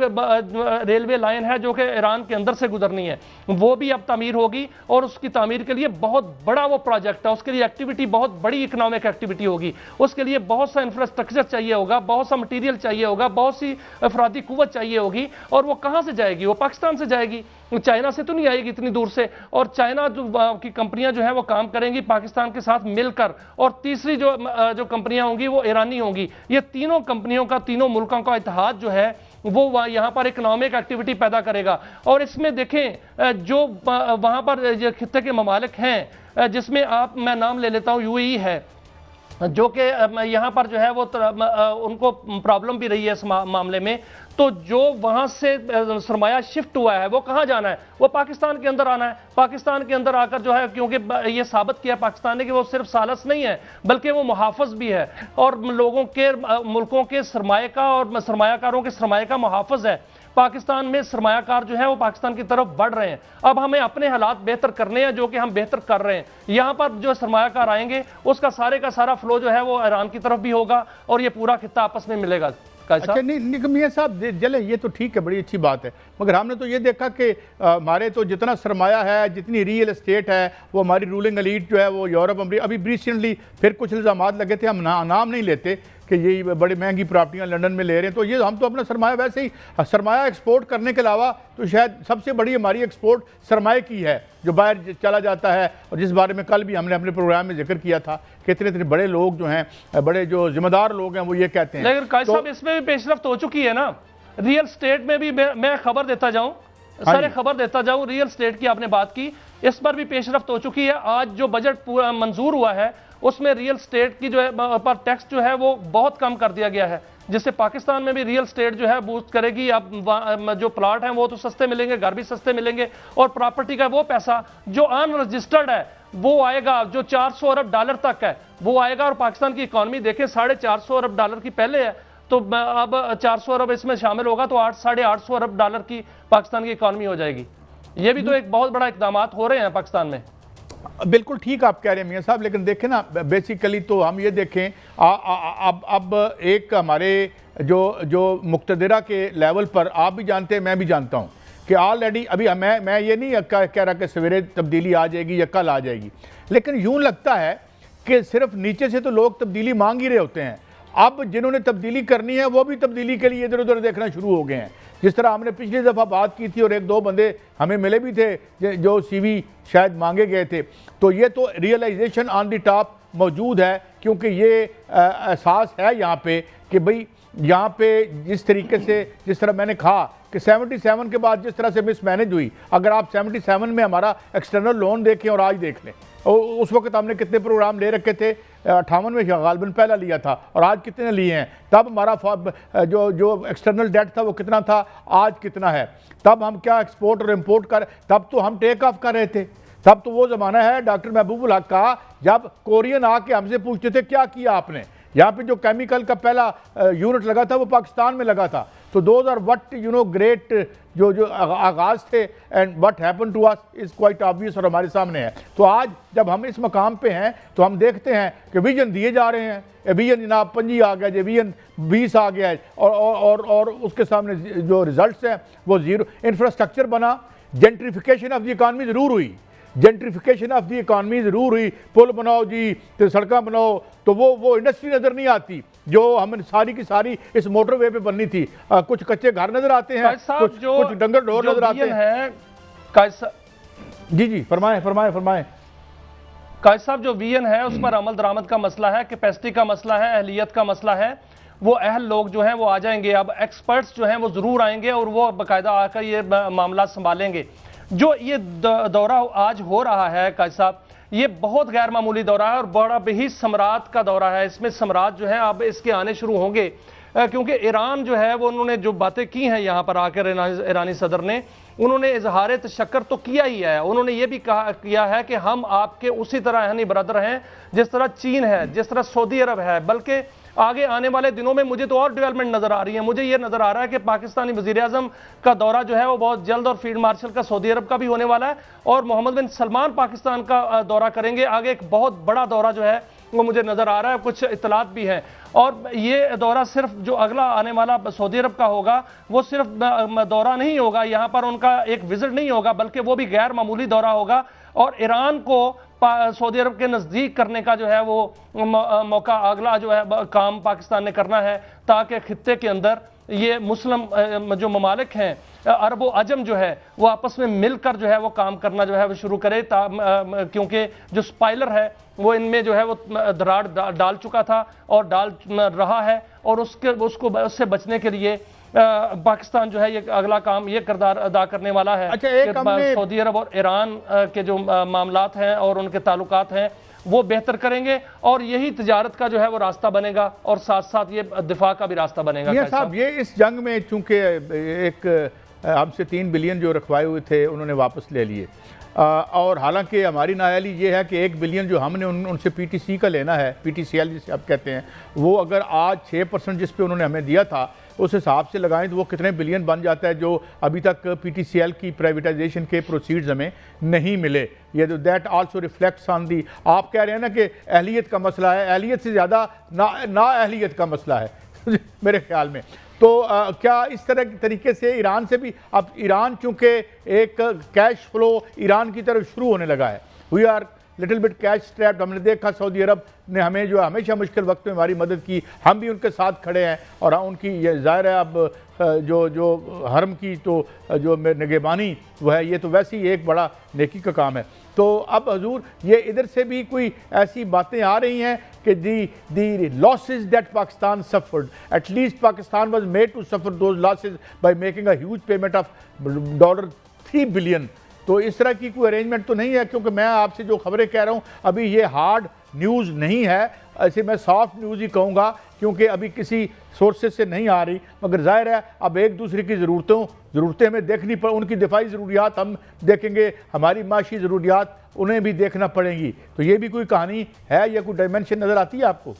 रेलवे लाइन है जो कि ईरान के अंदर से गुजरनी है, वो भी अब तामीर होगी और उसकी तामीर के लिए बहुत बड़ा वो प्रोजेक्ट है। उसके लिए एक्टिविटी बहुत बड़ी इकोनॉमिक एक्टिविटी होगी। उसके लिए बहुत सा इंफ्रास्ट्रक्चर चाहिए होगा, बहुत सा मटीरियल चाहिए होगा, बहुत सी अफरादी कुव्वत चाहिए होगी। और वो कहां से जाएगी? वो पाकिस्तान से जाएगी, चाइना से तो नहीं आएगी इतनी दूर से। और चाइना की कंपनियां जो है वो काम करेंगी पाकिस्तान के साथ मिलकर। और तीसरी जो कंपनियां होंगी वो ईरानी होंगी। ये तीनों कंपनियों का, तीनों मुल्कों का इत्तेहाद जो है वो यहां पर इकोनॉमिक एक्टिविटी पैदा करेगा। और इसमें देखें जो वहां पर खित्ते के ममालिक हैं, जिसमें मैं नाम ले लेता हूं, यूएई है, जो कि यहाँ पर जो है वो उनको प्रॉब्लम भी रही है इस मामले में। तो जो वहां से सरमाया शिफ्ट हुआ है वो कहां जाना है? वो पाकिस्तान के अंदर आना है। पाकिस्तान के अंदर आकर जो है, क्योंकि ये साबित किया पाकिस्तान ने कि वो सिर्फ सालस नहीं है बल्कि वो मुहाफ़िज़ भी है और लोगों के, मुल्कों के सरमाए का और सरमायाकारों के सरमाए का मुहाफ़िज़ है। पाकिस्तान में सरमायाकार जो है वो पाकिस्तान की तरफ बढ़ रहे हैं। अब हमें अपने हालात बेहतर करने हैं, जो कि हम बेहतर कर रहे हैं। यहाँ पर जो सरमायाकार आएंगे उसका सारे का सारा फ्लो जो है वो ईरान की तरफ भी होगा और ये पूरा खित्ता आपस में मिलेगा। अच्छा, नहीं मियां साहब जले, ये तो ठीक है, बड़ी अच्छी बात है, मगर हमने तो ये देखा कि हमारे तो जितना सरमाया है, जितनी रियल एस्टेट है, वो हमारी रूलिंग एलीट जो है वो यूरोप, अमेरिका, अभी रिसेंटली फिर कुछ इल्ज़ामात लगे थे, हम नाम नहीं लेते कि ये बड़ी महंगी प्रॉपर्टियां लंदन में ले रहे हैं। तो ये हम तो अपना सरमाया वैसे ही, सरमाया एक्सपोर्ट करने के अलावा तो शायद सबसे बड़ी हमारी एक्सपोर्ट सरमाए की है, जो बाहर चला जाता है। और जिस बारे में कल भी हमने अपने प्रोग्राम में जिक्र किया था कि इतने इतने बड़े लोग जो हैं, बड़े जो जिम्मेदार लोग हैं, वो ये कहते हैं। लेकिन काजी साहब इसमें भी पेशरफ्त हो चुकी है ना, रियल स्टेट में भी। मैं खबर देता जाऊं, सारे खबर देता जाऊं, रियल स्टेट की आपने बात की, इस पर भी पेशरफ्त हो चुकी है। आज जो बजट पूरा मंजूर हुआ है उसमें रियल स्टेट की जो है पर टैक्स जो है वो बहुत कम कर दिया गया है, जिससे पाकिस्तान में भी रियल स्टेट जो है बूस्ट करेगी। अब जो प्लाट हैं वो तो सस्ते मिलेंगे, घर भी सस्ते मिलेंगे, और प्रॉपर्टी का वो पैसा जो अनरजिस्टर्ड है वो आएगा, जो 400 अरब डॉलर तक है वो आएगा। और पाकिस्तान की इकॉनमी देखें 450 अरब डॉलर की पहले है, तो अब 400 अरब इसमें शामिल होगा तो 800-850 अरब डॉलर की पाकिस्तान की इकॉनमी हो जाएगी। ये भी तो एक बहुत बड़ा इकदाम हो रहे हैं पाकिस्तान में। बिल्कुल ठीक आप कह रहे हैं मियां साहब, लेकिन देखें ना, बेसिकली तो हम ये देखें अब एक हमारे जो मुक्तदरा के लेवल पर, आप भी जानते हैं, मैं भी जानता हूं कि ऑलरेडी अभी मैं ये नहीं कह रहा कि सवेरे तब्दीली आ जाएगी या कल आ जाएगी, लेकिन यूं लगता है कि सिर्फ नीचे से तो लोग तब्दीली मांग ही रहे होते हैं। अब जिन्होंने तब्दीली करनी है वो भी तब्दीली के लिए इधर उधर देखना शुरू हो गए हैं। जिस तरह हमने पिछली दफ़ा बात की थी और एक दो बंदे हमें मिले भी थे जो सीवी शायद मांगे गए थे, तो ये तो रियलाइजेशन ऑन द टॉप मौजूद है, क्योंकि ये एहसास है यहाँ पे कि भाई यहाँ पे जिस तरीके से, जिस तरह मैंने कहा कि 77 के बाद जिस तरह से मिसमैनेज हुई, अगर आप 77 में हमारा एक्सटर्नल लोन देखें और आज देख लें, उस वक्त हमने कितने प्रोग्राम ले रखे थे, 58 में गालबन पहला लिया था, और आज कितने लिए हैं। तब हमारा जो एक्सटर्नल डेट था वो कितना था, आज कितना है। तब हम क्या एक्सपोर्ट और इम्पोर्ट कर, तब तो हम टेक ऑफ कर रहे थे। तब तो वो ज़माना है डॉक्टर महबूबुल हक का, जब कोरियन आके हमसे पूछते थे क्या किया आपने। यहाँ पे जो केमिकल का पहला यूनिट लगा था वो पाकिस्तान में लगा था। तो दोज आर व्हाट ग्रेट जो आगाज़ थे, and what happen to us is quite obvious और हमारे सामने है। तो आज जब हम इस मकाम पे हैं तो हम देखते हैं कि विजन दिए जा रहे हैं, विजन जनाब 25 आ गया, विजन 20 आ गया है, और उसके सामने जो रिजल्ट्स हैं वो ज़ीरो। इंफ्रास्ट्रक्चर बना, जेंट्रिफिकेशन ऑफ द इकानमी ज़रूर हुई, जेंट्रिफिकेशन ऑफ द इकानमी ज़रूर हुई, पुल बनाओ जी, तो सड़कें बनाओ, तो वो इंडस्ट्री नज़र नहीं आती जो हमें सारी की सारी इस मोटरवे पे बननी थी। कुछ कच्चे घर नजर आते हैं, कुछ डंगर ढोर नजर आते हैं। जी फरमाएं। काजी साहब, जो वीएन है उस पर अमल दरामद का मसला है, कैपेसिटी का मसला है, अहलियत का मसला है। वो अहल लोग जो हैं वो आ जाएंगे, अब एक्सपर्ट्स जो हैं वो ज़रूर आएंगे और वो बाकायदा आकर ये मामला संभालेंगे। जो ये दौरा आज हो रहा है काजी साहब, ये बहुत गैर मामूली दौरा है और बड़ा ही सम्राट का दौरा है। इसमें सम्राट जो है अब इसके आने शुरू होंगे, क्योंकि ईरान जो है वो उन्होंने जो बातें की हैं यहाँ पर आकर ईरानी सदर ने, उन्होंने इजहार तशक्कर तो किया ही है। उन्होंने ये भी किया है कि हम आपके उसी तरह यानी ब्रदर हैं जिस तरह चीन है, जिस तरह सऊदी अरब है, बल्कि आगे आने वाले दिनों में मुझे तो और डेवलपमेंट नजर आ रही है। मुझे ये नजर आ रहा है कि पाकिस्तानी वजीर आजम का दौरा जो है वो बहुत जल्द और फील्ड मार्शल का सऊदी अरब का भी होने वाला है, और मोहम्मद बिन सलमान पाकिस्तान का दौरा करेंगे। आगे एक बहुत बड़ा दौरा जो है वो मुझे नजर आ रहा है, कुछ इतलात भी हैं। और ये दौरा सिर्फ जो अगला आने वाला सऊदी अरब का होगा वो सिर्फ दौरा नहीं होगा, यहाँ पर उनका एक विजिट नहीं होगा, बल्कि वो भी गैर मामूली दौरा होगा। और ईरान को सऊदी अरब के नज़दीक करने का जो है वो मौका, अगला जो है काम पाकिस्तान ने करना है, ताकि खित्ते के अंदर ये मुस्लिम जो ममालिक हैं, अरब व अजम जो है वो आपस में मिलकर जो है वो काम करना जो है वो शुरू करे, क्योंकि जो स्पाइलर है वो इनमें जो है वो दरार डाल चुका था और डाल रहा है, और उससे बचने के लिए पाकिस्तान जो है ये अगला काम ये किरदार अदा करने वाला है। अच्छा, सऊदी अरब और ईरान के जो मामलात हैं और उनके ताल्लुकात हैं वो बेहतर करेंगे, और यही तिजारत का जो है वो रास्ता बनेगा, और साथ साथ ये दिफा का भी रास्ता बनेगा। ये साहब, ये इस जंग में चूंकि एक हमसे 3 बिलियन जो रखवाए हुए थे उन्होंने वापस ले लिए, और हालांकि हमारी नायाली ये है कि 1 बिलियन जो हमने उनसे PTC का लेना है, PTCL जिसे आप कहते हैं, वो अगर आज 6% जिस पे उन्होंने हमें दिया था उस हिसाब से लगाएं तो वो कितने बिलियन बन जाता है, जो अभी तक PTCL की प्राइवेटाइजेशन के प्रोसीड्स हमें नहीं मिले। ये तो that also reflects on the, आप कह रहे हैं ना कि अहलियत का मसला है, अहलियत से ज़्यादा ना अहलियत का मसला है मेरे ख्याल में। तो क्या इस तरह के तरीके से ईरान से भी, अब ईरान चूँकि एक कैश फ्लो ईरान की तरफ शुरू होने लगा है, we are little bit cash strapped. हमने देखा सऊदी अरब ने हमें जो हमेशा मुश्किल वक्त में हमारी मदद की, हम भी उनके साथ खड़े हैं, और उनकी ये ज़ाहिर है अब जो हरम की तो जो निगहबानी वो है, ये तो वैसे ही एक बड़ा नेकी का काम है। तो अब हजूर ये इधर से भी कोई ऐसी बातें आ रही हैं कि the losses that Pakistan suffered, at least Pakistan was made to suffer those losses by making a huge payment of $3 billion. तो इस तरह की कोई अरेंजमेंट तो नहीं है, क्योंकि मैं आपसे जो खबरें कह रहा हूँ अभी ये हार्ड न्यूज़ नहीं है, ऐसे मैं सॉफ्ट न्यूज़ ही कहूँगा, क्योंकि अभी किसी सोर्सेज से नहीं आ रही, मगर जाहिर है अब एक दूसरे की ज़रूरतें हमें देखनी पड़, उनकी दिफाई ज़रूरियात हम देखेंगे, हमारी माशी ज़रूरियात उन्हें भी देखना पड़ेंगी। तो ये भी कोई कहानी है या कोई डायमेंशन नज़र आती है आपको?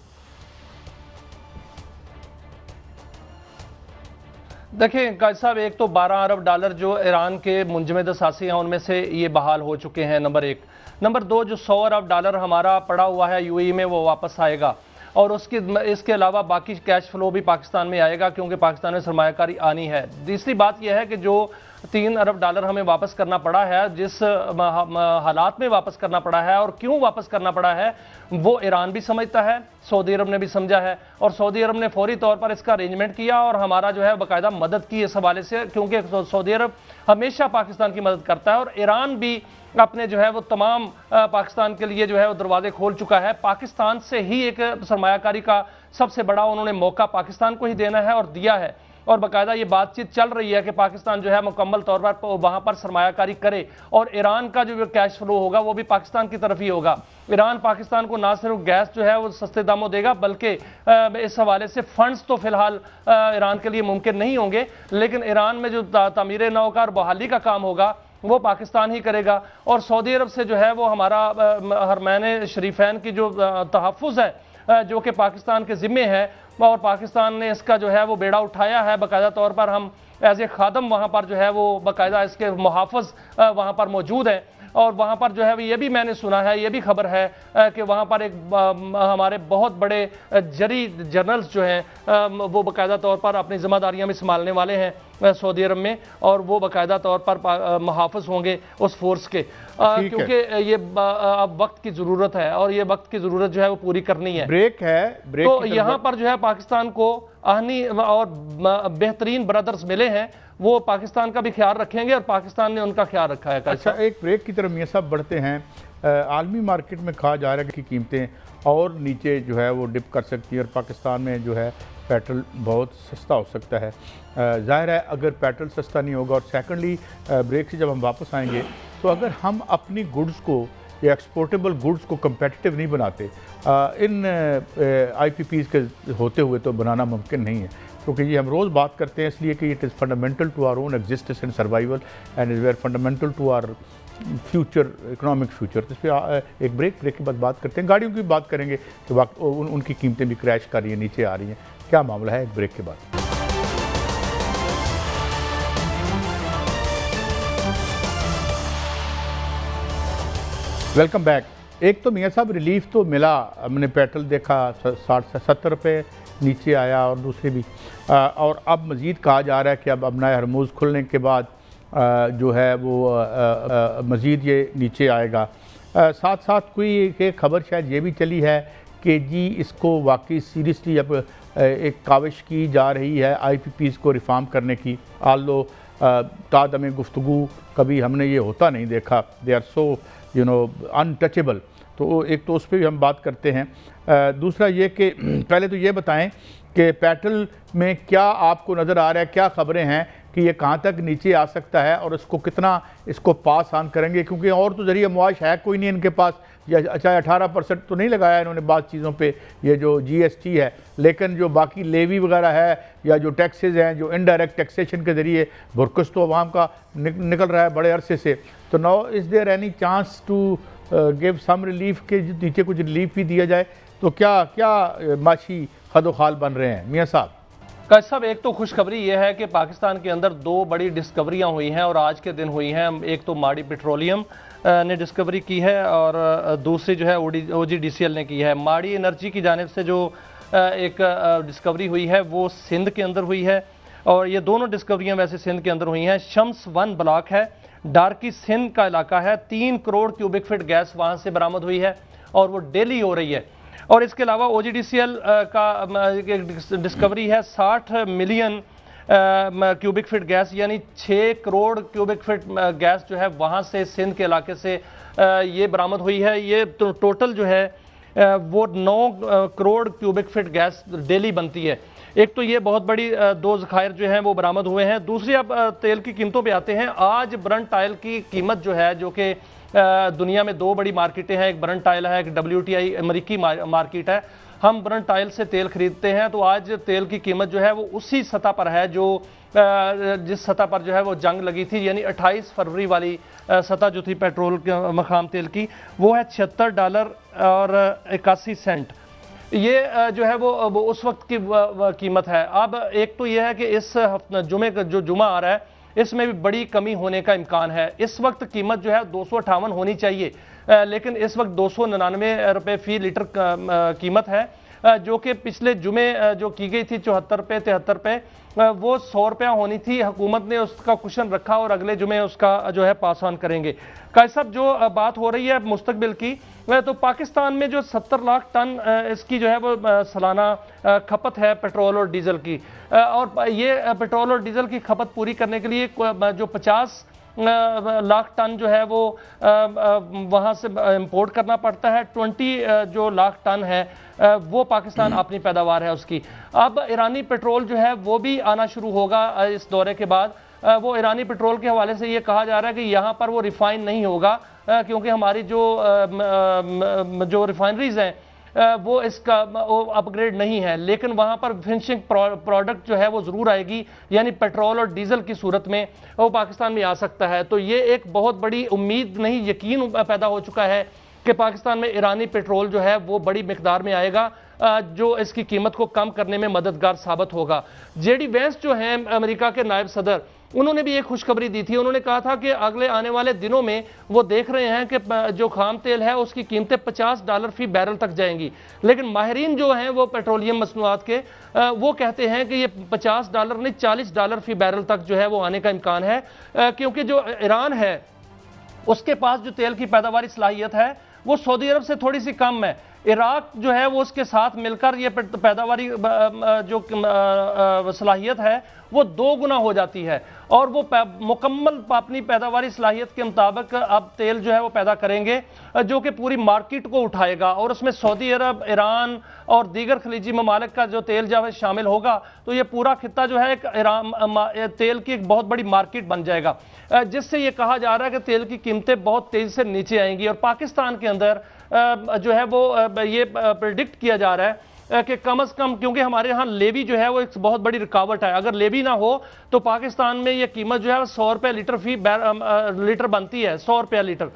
देखिए काजी साहब, एक तो $12 अरब जो ईरान के मुंजमद असासी हैं उनमें से ये बहाल हो चुके हैं, नंबर 1। नंबर 2, जो $100 अरब हमारा पड़ा हुआ है UAE में वो वापस आएगा, और इसके अलावा बाकी कैश फ्लो भी पाकिस्तान में आएगा, क्योंकि पाकिस्तान में सरमायाकारी आनी है। तीसरी बात यह है कि जो $3 अरब हमें वापस करना पड़ा है, जिस हालात में वापस करना पड़ा है और क्यों वापस करना पड़ा है, वो ईरान भी समझता है, सऊदी अरब ने भी समझा है, और सऊदी अरब ने फौरी तौर पर इसका अरेंजमेंट किया और हमारा जो है बाकायदा मदद की इस हवाले से, क्योंकि सऊदी अरब हमेशा पाकिस्तान की मदद करता है, और ईरान भी अपने जो है वो तमाम पाकिस्तान के लिए जो है वो दरवाजे खोल चुका है। पाकिस्तान से ही एक सरमायाकारी का सबसे बड़ा उन्होंने मौका पाकिस्तान को ही देना है और दिया है, और बाकायदा ये बातचीत चल रही है कि पाकिस्तान जो है मुकम्मल तौर पर वहाँ पर सरमायाकारी करे, और ईरान का जो कैश फ्लो होगा वो भी पाकिस्तान की तरफ ही होगा। ईरान पाकिस्तान को ना सिर्फ गैस जो है वो सस्ते दामों देगा, बल्कि इस हवाले से फंड्स तो फिलहाल ईरान के लिए मुमकिन नहीं होंगे, लेकिन ईरान में जो तामीर नौका और बहाली का काम होगा वो पाकिस्तान ही करेगा। और सऊदी अरब से जो है वो हमारा हरमैन शरीफैन की जो तहफ़्फ़ुज़ है जो कि पाकिस्तान के ज़िम्मे है, और पाकिस्तान ने इसका जो है वो बेड़ा उठाया है, बाकायदा तौर पर हम एज ए खादम वहाँ पर जो है वो बाकायदा इसके मुहाफ़िज़ वहाँ पर मौजूद हैं। और वहाँ पर जो है ये भी मैंने सुना है, ये भी खबर है कि वहाँ पर एक हमारे बहुत बड़े जरी जनरल्स जो हैं वो बाकायदा तौर पर अपनी ज़िम्मेदारियाँ भी संभालने वाले हैं सऊदी अरब में, और वो बाकायदा तौर पर मुहाफ़िज़ होंगे उस फोर्स के, क्योंकि ये अब वक्त की ज़रूरत है, और ये वक्त की ज़रूरत जो है वो पूरी करनी है। ब्रेक तो यहाँ पर जो है पाकिस्तान को आहनी और बेहतरीन ब्रदर्स मिले हैं, वो पाकिस्तान का भी ख्याल रखेंगे, और पाकिस्तान ने उनका ख्याल रखा है। अच्छा, एक ब्रेक की तरफ मियां साहब बढ़ते हैं। आलमी मार्केट में कहा जा रहा है कि कीमतें और नीचे जो है वो डिप कर सकती है, और पाकिस्तान में जो है पेट्रोल बहुत सस्ता हो सकता है। ज़ाहिर है अगर पेट्रोल सस्ता नहीं होगा, और सेकेंडली ब्रेक से जब हम वापस आएंगे तो अगर हम अपनी गुड्स को या एक्सपोर्टेबल गुड्स को कम्पेटिटिव नहीं बनाते, इन IPPs के होते हुए तो बनाना मुमकिन नहीं है। क्योंकि ये हम रोज़ बात करते हैं इसलिए कि it is fundamental to our own existence and survival and is where fundamental to our future, economic future. तो इस पर एक ब्रेक के बाद बात करते हैं। गाड़ियों की बात करेंगे कि उनकी कीमतें भी क्रैश कर रही हैं, नीचे आ रही हैं, क्या मामला है, एक ब्रेक के बाद। Welcome back. एक तो मियाँ साहब रिलीफ तो मिला, हमने पेट्रोल देखा 60 से 70 रुपये नीचे आया और दूसरे भी, और अब मज़ीद कहा जा रहा है कि अब नया हरमुज़ खुलने के बाद जो है वो मज़ीद ये नीचे आएगा। साथ साथ कोई एक खबर शायद ये भी चली है कि जी इसको वाकई सीरियसली अब एक काविश की जा रही है IPPs को रिफॉर्म करने की। आलो तादम गुफ्तगू कभी हमने ये होता नहीं देखा, दे आर सो अनटचेबल। तो एक तो उस पर भी हम बात करते हैं। दूसरा ये कि पहले तो ये बताएं कि पेट्रोल में क्या आपको नज़र आ रहा है, क्या ख़बरें हैं कि ये कहाँ तक नीचे आ सकता है और इसको कितना इसको पास ऑन करेंगे, क्योंकि और तो ज़रिए मुआश है कोई नहीं इनके पास। या चाहे 18% तो नहीं लगाया इन्होंने बाद चीज़ों पे, ये जो GST है, लेकिन जो बाकी लेवी वगैरह है या जो टैक्सेस हैं, जो इनडायरेक्ट टैक्सेशन के ज़रिए भुरकुस तो अवाम का निकल रहा है बड़े अरसे से। तो now is there any chance to give some relief के नीचे कुछ रिलीफ भी दिया जाए? तो क्या माशी खदोखाल बन रहे हैं मियाँ साहब? काजी साहब, एक तो खुशखबरी यह है कि पाकिस्तान के अंदर 2 बड़ी डिस्कवरियां हुई हैं और आज के दिन हुई हैं। एक तो माड़ी पेट्रोलियम ने डिस्कवरी की है और दूसरी जो है OGDCL ने की है। माड़ी एनर्जी की जानिब से जो एक डिस्कवरी हुई है वो सिंध के अंदर हुई है, और ये दोनों डिस्कवरियां वैसे सिंध के अंदर हुई हैं। शम्स 1 ब्लॉक है, डार्की सिंध का इलाका है, 3 करोड़ क्यूबिक फीट गैस वहाँ से बरामद हुई है और वो डेली हो रही है। और इसके अलावा OGDCL का डिस्कवरी है 60 मिलियन क्यूबिक फीट गैस, यानी 6 करोड़ क्यूबिक फीट गैस जो है वहाँ से सिंध के इलाके से ये बरामद हुई है। ये तो टोटल जो है वो 9 crore cubic feet gas daily बनती है। एक तो ये बहुत बड़ी 2 ज़खायर जो हैं वो बरामद हुए हैं। दूसरी अब तेल की कीमतों पे आते हैं। आज ब्रंट ऑयल की कीमत जो है, जो कि दुनिया में 2 बड़ी मार्केटें हैं, एक ब्रंट ऑयल है, एक WTI अमेरिकी मार्केट है। हम ब्रंट ऑयल से तेल खरीदते हैं, तो आज तेल की कीमत जो है वो उसी सतह पर है जो जिस सतह पर जो है वो जंग लगी थी, यानी 28 फरवरी वाली सतह जो थी पेट्रोल मखाम तेल की, वो है $76 और 81 सेंट। ये जो है वो उस वक्त की कीमत है। अब एक तो ये है कि इस जुमे का जो जुमा आ रहा है इसमें भी बड़ी कमी होने का इम्कान है। इस वक्त कीमत जो है 258 होनी चाहिए, लेकिन इस वक्त 299 रुपये फी लीटर कीमत है, जो कि पिछले जुमे जो की गई थी 74 रुपये 73 रुपये, वो 100 रुपया होनी थी। हुकूमत ने उसका कुशन रखा और अगले जुमे उसका जो है पास ऑन करेंगे। काजी साहब, जो बात हो रही है मुस्तकबिल की, तो पाकिस्तान में जो 70 लाख टन इसकी जो है वो सालाना खपत है पेट्रोल और डीजल की, और ये पेट्रोल और डीजल की खपत पूरी करने के लिए जो 50 लाख टन जो है वो वहाँ से इंपोर्ट करना पड़ता है। 20 जो लाख टन है वो पाकिस्तान अपनी पैदावार है उसकी। अब ईरानी पेट्रोल जो है वो भी आना शुरू होगा इस दौरे के बाद। वो ईरानी पेट्रोल के हवाले से ये कहा जा रहा है कि यहाँ पर वो रिफाइन नहीं होगा, क्योंकि हमारी जो रिफाइनरीज हैं वो इसका अपग्रेड नहीं है, लेकिन वहाँ पर फिनिशिंग प्रोडक्ट जो है वो ज़रूर आएगी, यानी पेट्रोल और डीजल की सूरत में वो पाकिस्तान में आ सकता है। तो ये एक बहुत बड़ी उम्मीद नहीं, यकीन पैदा हो चुका है कि पाकिस्तान में ईरानी पेट्रोल जो है वो बड़ी मिकदार में आएगा, जो इसकी कीमत को कम करने में मददगार साबित होगा। JD वैंस जो हैं अमेरिका के नायब सदर, उन्होंने भी एक खुशखबरी दी थी। उन्होंने कहा था कि अगले आने वाले दिनों में वो देख रहे हैं कि जो खाम तेल है उसकी कीमतें $50 फी बैरल तक जाएंगी, लेकिन माहिरीन जो हैं वो पेट्रोलियम मसनूआत के वो कहते हैं कि ये $50 नहीं $40 फी बैरल तक जो है वो आने का इम्कान है, क्योंककि जो ईरान है उसके पास जो तेल की पैदावारी सलाहियत है वो सऊदी अरब से थोड़ी सी कम है। इराक जो है वो उसके साथ मिलकर ये पैदावारी जो सलाहियत है वो 2 गुना हो जाती है, और वो मुकम्मल अपनी पैदावारी सलाहियत के मुताबिक अब तेल जो है वो पैदा करेंगे, जो कि पूरी मार्केट को उठाएगा, और उसमें सऊदी अरब, ईरान और दीगर खलीजी ममालिक का जो तेल जो है शामिल होगा, तो ये पूरा खित्ता जो है एक तेल की एक बहुत बड़ी मार्केट बन जाएगा, जिससे ये कहा जा रहा है कि तेल की कीमतें बहुत तेज़ी से नीचे आएंगी। और पाकिस्तान के अंदर जो है वो ये प्रेडिक्ट किया जा रहा है कि कम से कम, क्योंकि हमारे यहाँ लेवी जो है वो एक बहुत बड़ी रुकावट है, अगर लेवी ना हो तो पाकिस्तान में ये कीमत जो है 100 रुपये लीटर लीटर बनती है, 100 रुपया लीटर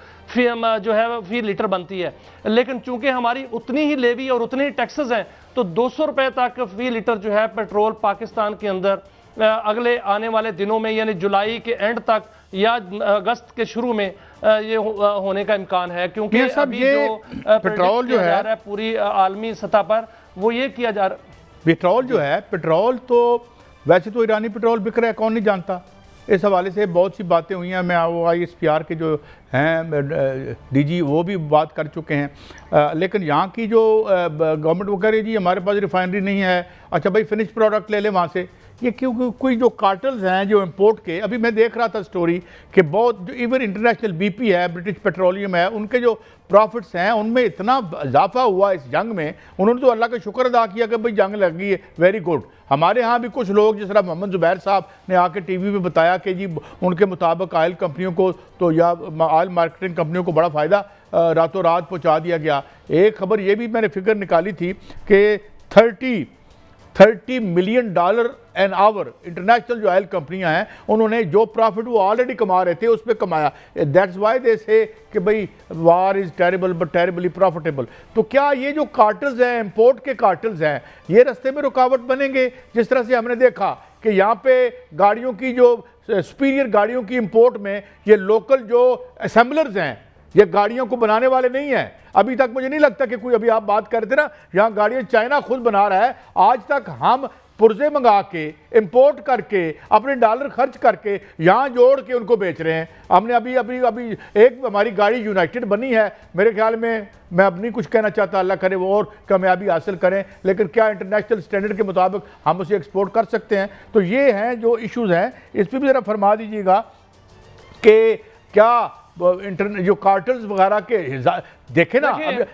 जो है फी लीटर बनती है। लेकिन चूंकि हमारी उतनी ही लेवी और उतने ही टैक्सेस हैं तो 200 रुपये तक फी लीटर जो है पेट्रोल पाकिस्तान के अंदर अगले आने वाले दिनों में, यानी जुलाई के एंड तक या अगस्त के शुरू में ये होने का इम्कान है। क्योंकि अभी जो पेट्रोल जो है पूरी आलमी सतह पर वो ये किया जा रहा है, पेट्रोल जो है, पेट्रोल तो वैसे तो ईरानी पेट्रोल बिक रहा है, कौन नहीं जानता। इस हवाले से बहुत सी बातें हुई हैं, मैं वो ISPR के जो हैं DG वो भी बात कर चुके हैं। लेकिन यहाँ की जो गवर्नमेंट वो कह रही है जी हमारे पास रिफाइनरी नहीं है, अच्छा भाई फिनिश प्रोडक्ट ले ले वहाँ से। ये क्योंकि कोई जो कार्टल्स हैं जो इंपोर्ट के, अभी मैं देख रहा था स्टोरी कि बहुत जो इवन इंटरनेशनल BP है, ब्रिटिश पेट्रोलियम है, उनके जो प्रॉफिट्स हैं उनमें इतना इजाफा हुआ इस जंग में, उन्होंने तो अल्लाह का शुक्र अदा किया कि भाई जंग लग गई है, वेरी गुड। हमारे यहाँ भी कुछ लोग जिस तरह मोहम्मद जुबैर साहब ने आके TV में बताया कि जी उनके मुताबिक ऑयल कंपनियों को तो या ऑयल मार्केटिंग कंपनियों को बड़ा फ़ायदा रातों रात पहुँचा दिया गया। एक खबर ये भी मैंने फिगर निकाली थी कि 30 million dollar an hour international जो ऑयल कंपनियां हैं उन्होंने जो प्रॉफिट वो ऑलरेडी कमा रहे थे उस पर कमाया। दैट्स वाई दे से कि भाई war is terrible but terribly profitable. तो क्या ये जो कार्टल्स हैं, इंपोर्ट के कार्टल्स हैं, ये रास्ते में रुकावट बनेंगे? जिस तरह से हमने देखा कि यहाँ पे गाड़ियों की जो सुपीरियर गाड़ियों की इंपोर्ट में ये लोकल जो असेंबलर्स हैं, ये गाड़ियों को बनाने वाले नहीं हैं। अभी तक मुझे नहीं लगता कि कोई, अभी आप बात कर रहे थे ना, यहाँ गाड़ियाँ चाइना खुद बना रहा है, आज तक हम पुर्जे मंगा के इंपोर्ट करके अपने डॉलर खर्च करके यहाँ जोड़ के उनको बेच रहे हैं। हमने अभी एक हमारी गाड़ी यूनाइटेड बनी है, मेरे ख्याल में, मैं अब नहीं कुछ कहना चाहता, अल्लाह करे वो और कामयाबी हासिल करें, लेकिन क्या इंटरनेशनल स्टैंडर्ड के मुताबिक हम उसे एक्सपोर्ट कर सकते हैं? तो ये हैं जो इश्यूज़ हैं, इस पर भी ज़रा फरमा दीजिएगा कि क्या जो कार्टल्स वगैरह के देखे ना।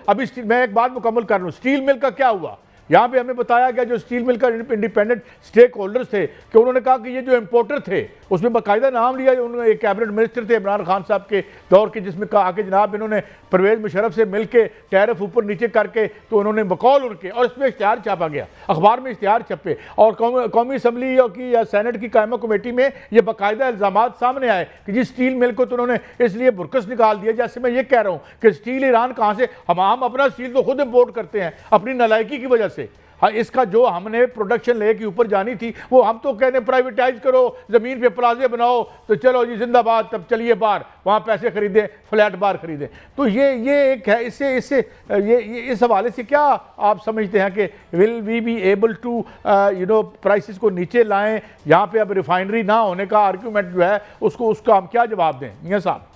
अभी मैं एक बात मुकम्मल कर लूँ, स्टील मिल का क्या हुआ? यहाँ पे हमें बताया गया जो स्टील मिल का इंडिपेंडेंट स्टेक होल्डर्स थे कि उन्होंने कहा कि ये जो इंपोर्टर थे उसमें बाकायदा नाम लिया, उन्होंने एक कैबिनेट मिनिस्टर थे इमरान खान साहब के दौर के, जिसमें कहा कि जनाब इन्होंने परवेज़ मुशर्रफ से मिल के टैरिफ ऊपर नीचे करके, तो उन्होंने बकौल उनके, और इसमें इश्तिहार छापा गया, अखबार में इश्तिहार छपे, और कौमी असम्बली की या सेनेट की कायमा कमेटी में ये बाकायदा इल्ज़ामात सामने आए कि जी स्टील मिल को तो उन्होंने इसलिए बुरकस निकाल दिया। जैसे मैं ये कह रहा हूँ कि स्टील ईरान कहाँ से, हम अपना स्टील तो खुद इम्पोर्ट करते हैं अपनी नालायकी की वजह से। हाँ, इसका जो हमने प्रोडक्शन ले के ऊपर जानी थी वो हम तो कहते हैं प्राइवेटाइज करो, ज़मीन पे प्लाजे बनाओ, तो चलो जी जिंदाबाद, तब चलिए बाहर वहाँ पैसे खरीदें, फ्लैट बार खरीदें। तो ये एक है, इससे ये इस हवाले से क्या आप समझते हैं कि will we be able to prices को नीचे लाएं? यहाँ पे अब रिफाइनरी ना होने का आर्ग्यूमेंट जो है उसका हम क्या जवाब दें मियां साहब?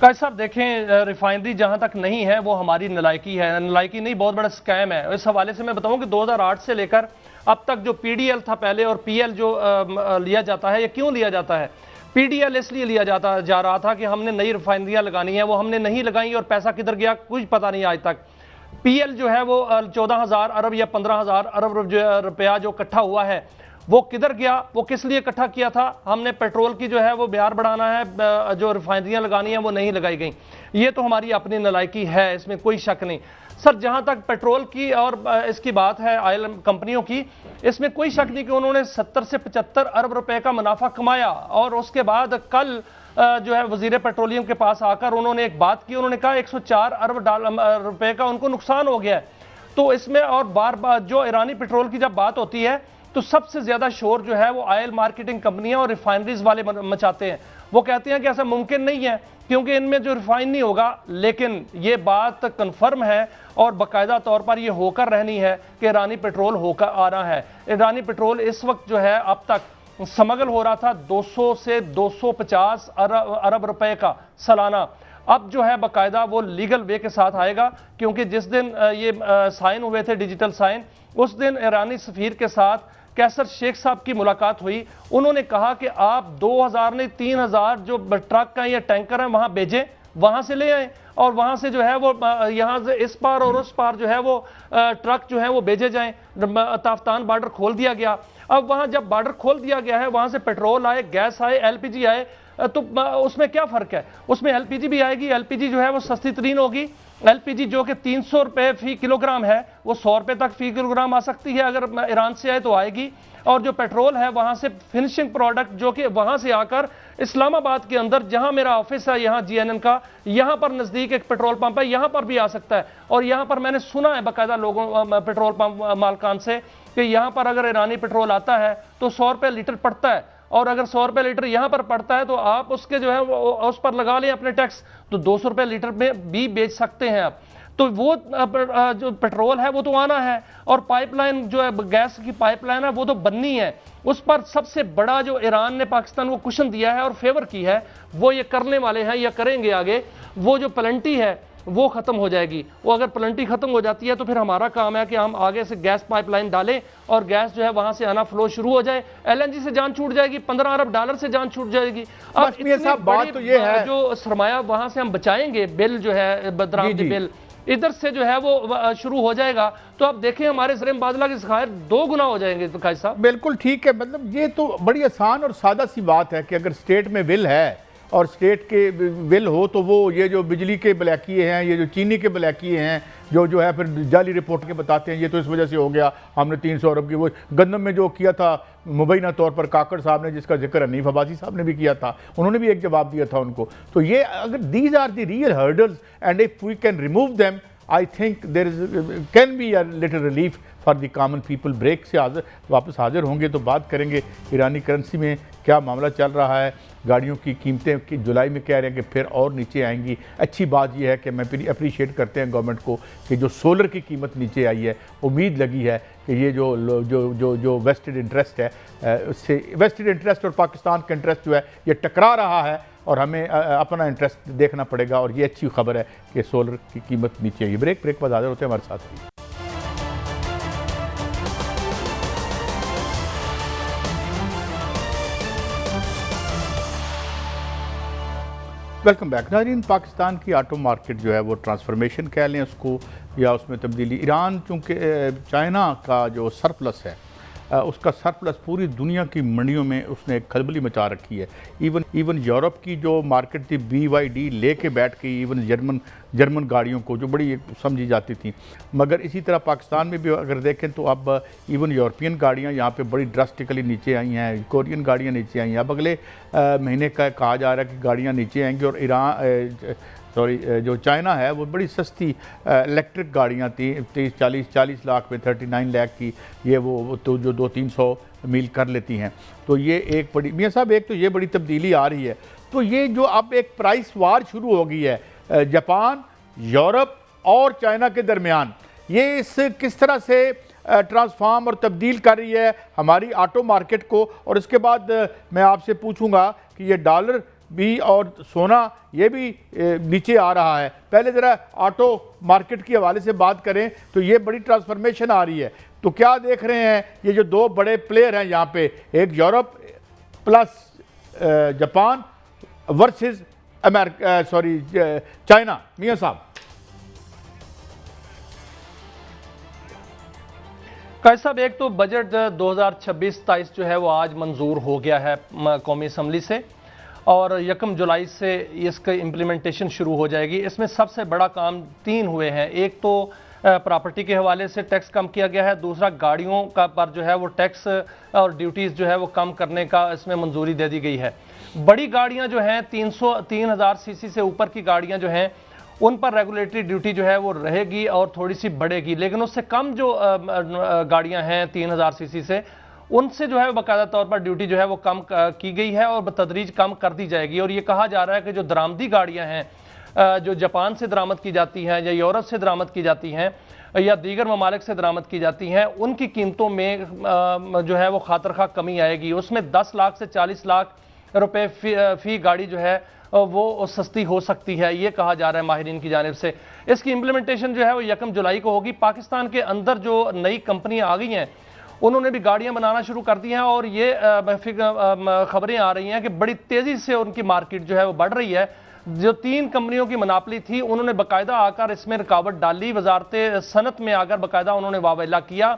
कैसे साहब देखें, रिफाइनरी जहां तक नहीं है वो हमारी नालायकी है, नालायकी नहीं, बहुत बड़ा स्कैम है। इस हवाले से मैं बताऊं कि 2008 से लेकर अब तक जो PDL था पहले और PL जो लिया जाता है, ये क्यों लिया जाता है? PDL इसलिए लिया जा रहा था कि हमने नई रिफाइनरियां लगानी है, वो हमने नहीं लगाई और पैसा किधर गया कुछ पता नहीं आज तक। PL जो है वो 14,000 अरब या 15,000 अरब रुपया जो इकट्ठा हुआ है वो किधर गया, वो किस लिए इकट्ठा किया था? हमने पेट्रोल की जो है वो ब्यार बढ़ाना है, जो रिफाइनरियां लगानी है वो नहीं लगाई गई। ये तो हमारी अपनी नालायकी है, इसमें कोई शक नहीं। सर जहां तक पेट्रोल की और इसकी बात है ऑयल कंपनियों की, इसमें कोई शक नहीं कि उन्होंने 70 से 75 अरब रुपए का मुनाफा कमाया, और उसके बाद कल जो है वजीर पेट्रोलियम के पास आकर उन्होंने एक बात की, उन्होंने कहा 104 अरब रुपए का उनको नुकसान हो गया है। तो इसमें और बार बार जो ईरानी पेट्रोल की जब बात होती है तो सबसे ज्यादा शोर जो है वो ऑयल मार्केटिंग कंपनियां और रिफाइनरीज वाले मचाते हैं। वो कहते हैं कि ऐसा मुमकिन नहीं है क्योंकि इनमें जो रिफाइन नहीं होगा, लेकिन ये बात कंफर्म है और बाकायदा तौर पर ये होकर रहनी है कि ईरानी पेट्रोल होकर आ रहा है। ईरानी पेट्रोल इस वक्त जो है अब तक स्मगल हो रहा था 200 से 250 अरब रुपए का सालाना, अब जो है बाकायदा वो लीगल वे के साथ आएगा। क्योंकि जिस दिन ये साइन हुए थे डिजिटल साइन, उस दिन ईरानी सफीर के साथ कैसर शेख साहब की मुलाकात हुई। उन्होंने कहा कि आप 2000 नहीं 3000 जो ट्रक हैं या टैंकर हैं वहां भेजें, वहां से ले आए, और वहां से जो है वो यहां से इस पार और उस पार जो है वो ट्रक जो है वो भेजे जाएं। ताफ्तान बॉर्डर खोल दिया गया। अब वहां जब बॉर्डर खोल दिया गया है, वहां से पेट्रोल आए, गैस आए, LPG आए, तो उसमें क्या फ़र्क है? उसमें एलपीजी भी आएगी, एलपीजी जो है वो सस्ती तरीन होगी। एलपीजी जो कि 300 रुपये फी किलोग्राम है, वो 100 रुपये तक फी किलोग्राम आ सकती है, अगर ईरान से आए तो आएगी। और जो पेट्रोल है वहाँ से फिनिशिंग प्रोडक्ट जो कि वहाँ से आकर इस्लामाबाद के अंदर, जहाँ मेरा ऑफिस है यहाँ जीएनएन का, यहाँ पर नज़दीक एक पेट्रोल पंप है, यहाँ पर भी आ सकता है। और यहाँ पर मैंने सुना है बाकायदा लोगों, पेट्रोल पंप मालकान से, कि यहाँ पर अगर ईरानी पेट्रोल आता है तो 100 रुपये लीटर पड़ता है, और अगर 100 रुपये लीटर यहाँ पर पड़ता है तो आप उसके जो है उस पर लगा लें अपने टैक्स, तो 200 रुपये लीटर में भी बेच सकते हैं आप। तो वो जो पेट्रोल है वो तो आना है, और पाइपलाइन जो है गैस की पाइपलाइन है वो तो बननी है। उस पर सबसे बड़ा जो ईरान ने पाकिस्तान को कुशन दिया है और फेवर की है, वो ये करने वाले हैं या करेंगे आगे, वो जो प्लेंटी है वो खत्म हो जाएगी। वो अगर प्लेंटी खत्म हो जाती है तो फिर हमारा काम है कि हम आगे से गैस पाइपलाइन डालें और गैस जो है वहां से आना फ्लो शुरू हो जाए। एलएनजी से जान छूट जाएगी, $15 अरब से जान छूट जाएगी। अब बात तो ये है, जो सरमाया वहां से हम बचाएंगे, बिल जो है बदरामदी बिल इधर से जो है वो शुरू हो जाएगा, तो आप देखें हमारे ज़रीम बादला के ज़खायर 2 गुना हो जाएंगे। तो काजी साहब बिल्कुल ठीक है, मतलब ये तो बड़ी आसान और सादा सी बात है कि अगर स्टेट में बिल है और स्टेट के बिल हो तो वो ये जो बिजली के ब्लैकिए हैं, ये जो चीनी के ब्लैकिए हैं, जो है फिर जाली रिपोर्ट के बताते हैं ये तो इस वजह से हो गया, हमने 300 अरब की, वो गंदम में जो किया था मुबैना तौर पर काकड़ साहब ने, जिसका जिक्र हनीफ अब्बासी साहब ने भी किया था, उन्होंने भी एक जवाब दिया था उनको। तो ये अगर these are the real hurdles and if we can remove them, I think there is can be a little relief for the common people. Break से वापस हाजिर होंगे तो बात करेंगे ईरानी करेंसी में क्या मामला चल रहा है, गाड़ियों की कीमतें की जुलाई में कह रहे हैं कि फिर और नीचे आएंगी। अच्छी बात यह है कि मैं फिर अप्रीशिएट करते हैं गवर्नमेंट को कि जो सोलर की कीमत नीचे आई है, उम्मीद लगी है कि ये जो वेस्टेड इंटरेस्ट है, उससे वेस्टेड इंटरेस्ट और पाकिस्तान का इंटरेस्ट जो है ये टकरा रहा है और हमें अपना इंटरेस्ट देखना पड़ेगा। और ये अच्छी खबर है कि सोलर की कीमत नीचे आई। ब्रेक पर हाजिर होते हैं हमारे साथ ही। वेलकम बैक नाज़रीन। पाकिस्तान की ऑटो मार्केट जो है वो ट्रांसफॉर्मेशन कह लें उसको, या उसमें तब्दीली, ईरान चूँकि चाइना का जो सरप्लस है उसका सरप्लस पूरी दुनिया की मंडियों में उसने एक खलबली मचा रखी है। इवन यूरोप की जो मार्केट थी BYD लेके बैठ गई इवन जर्मन गाड़ियों को, जो बड़ी समझी जाती थी। मगर इसी तरह पाकिस्तान में भी अगर देखें तो अब इवन यूरोपियन गाड़ियां यहाँ पे बड़ी ड्रास्टिकली नीचे आई हैं, कोरियन गाड़ियाँ नीचे आई हैं। अब अगले महीने का कहा जा रहा है कि गाड़ियाँ नीचे आएंगी और जो चाइना है वो बड़ी सस्ती इलेक्ट्रिक गाड़ियाँ थी 30-40 लाख में 39 लाख की, ये वो तो जो 200-300 मील कर लेती हैं। तो ये एक बड़ी, मियाँ साहब एक तो ये बड़ी तब्दीली आ रही है। तो ये जो अब एक प्राइस वार शुरू हो गई है जापान, यूरोप और चाइना के दरमियान, ये इस किस तरह से ट्रांसफॉर्म और तब्दील कर रही है हमारी ऑटो मार्केट को। और इसके बाद मैं आपसे पूछूंगा कि ये डॉलर भी और सोना ये भी नीचे आ रहा है। पहले ज़रा ऑटो मार्केट के हवाले से बात करें तो ये बड़ी ट्रांसफॉर्मेशन आ रही है, तो क्या देख रहे हैं ये जो 2 बड़े प्लेयर हैं यहाँ पे, एक Europe plus Japan versus China. मियाँ साहब काजी साहब, एक तो बजट 2026-27 जो है वो आज मंजूर हो गया है कौमी असम्बली से, और 1 जुलाई से इसका इम्प्लीमेंटेशन शुरू हो जाएगी। इसमें सबसे बड़ा काम 3 हुए हैं। एक तो प्रॉपर्टी के हवाले से टैक्स कम किया गया है, दूसरा गाड़ियों का पर जो है वो टैक्स और ड्यूटीज़ जो है वो कम करने का इसमें मंजूरी दे दी गई है। बड़ी गाड़ियां जो हैं 3000 सीसी से ऊपर की गाड़ियां जो हैं उन पर रेगुलेटरी ड्यूटी जो है वो रहेगी और थोड़ी सी बढ़ेगी, लेकिन उससे कम जो गाड़ियां हैं 3000 सीसी से, उनसे जो है बाकायदा तौर पर ड्यूटी जो है वो कम की गई है और बतदरीज कम कर दी जाएगी। और ये कहा जा रहा है कि जो दरामदी गाड़ियां हैं जो जापान से दरामद की जाती हैं या यूरोप से दरामद की जाती हैं या दीगर ममालिक से दरामद की जाती हैं, उनकी कीमतों में जो है वो खातर खा कमी आएगी। उसमें 10 लाख से 40 लाख रुपए फी गाड़ी जो है वो सस्ती हो सकती है, ये कहा जा रहा है माहिरीन की जानिब से। इसकी इम्प्लीमेंटेशन जो है वो 1 जुलाई को होगी। पाकिस्तान के अंदर जो नई कंपनियां आ गई हैं उन्होंने भी गाड़ियां बनाना शुरू कर दी हैं और ये खबरें आ रही हैं कि बड़ी तेज़ी से उनकी मार्केट जो है वो बढ़ रही है। जो 3 कंपनियों की मनापली थी उन्होंने बाकायदा आकर इसमें रुकावट डाली, वजारत सनत में आकर बाकायदा उन्होंने वावेला किया,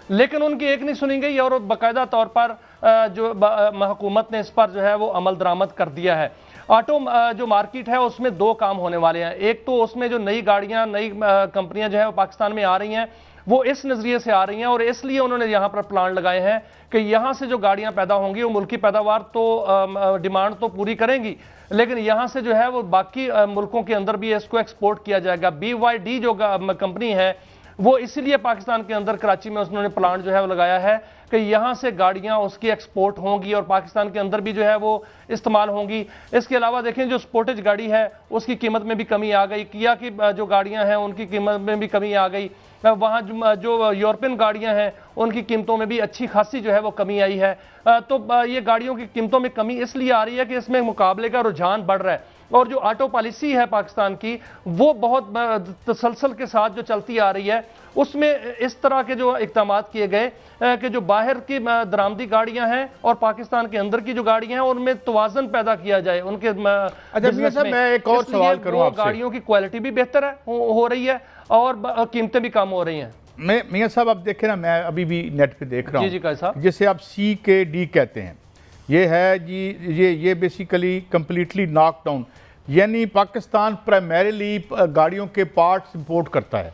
लेकिन उनकी एक नहीं सुनी गई और बाकायदा तौर पर हुकूमत ने इस पर जो है वो अमल दरामद कर दिया है। ऑटो जो मार्केट है उसमें दो काम होने वाले हैं। एक तो उसमें जो नई गाड़ियां, नई कंपनियां जो है वो पाकिस्तान में आ रही हैं, वो इस नजरिए से आ रही हैं और इसलिए उन्होंने यहां पर प्लान लगाए हैं कि यहां से जो गाड़ियां पैदा होंगी वो मुल्की पैदावार तो डिमांड तो पूरी करेंगी, लेकिन यहां से जो है वो बाकी मुल्कों के अंदर भी इसको एक्सपोर्ट किया जाएगा। BYD जो कंपनी है वो इसीलिए पाकिस्तान के अंदर कराची में उन्होंने प्लांट जो है वो लगाया है कि यहां से गाड़ियां उसकी एक्सपोर्ट होंगी और पाकिस्तान के अंदर भी जो है वो इस्तेमाल होंगी। इसके अलावा देखें जो स्पोर्टेज गाड़ी है उसकी कीमत में भी कमी आ गई, किया की जो गाड़ियां हैं उनकी कीमत में भी कमी आ गई, वहाँ जो यूरोपियन गाड़ियां हैं उनकी कीमतों में भी अच्छी खासी जो है वो कमी आई है। तो ये गाड़ियों की कीमतों में कमी इसलिए आ रही है कि इसमें मुकाबले का रुझान बढ़ रहा है और जो ऑटो पॉलिसी है पाकिस्तान की वो बहुत तसलसल के साथ जो चलती आ रही है उसमें इस तरह के जो इक़दाम किए गए कि जो बाहर की दरामदी गाड़ियां हैं और पाकिस्तान के अंदर की जो गाड़ियां हैं उनमें तवाज़न पैदा किया जाए उनके बिज़नेस में। मैं एक और सवाल करूं आपसे। गाड़ियों की क्वालिटी भी बेहतर है हो रही है और कीमतें भी कम हो रही हैं। मियां साहब आप देखें ना, मैं अभी भी नेट पे देख रहा हूँ जी साहब, जिसे आप CKD कहते हैं, ये है जी, ये बेसिकली कंप्लीटली नॉक डाउन, यानी पाकिस्तान प्राइमरीली गाड़ियों के पार्ट्स इंपोर्ट करता है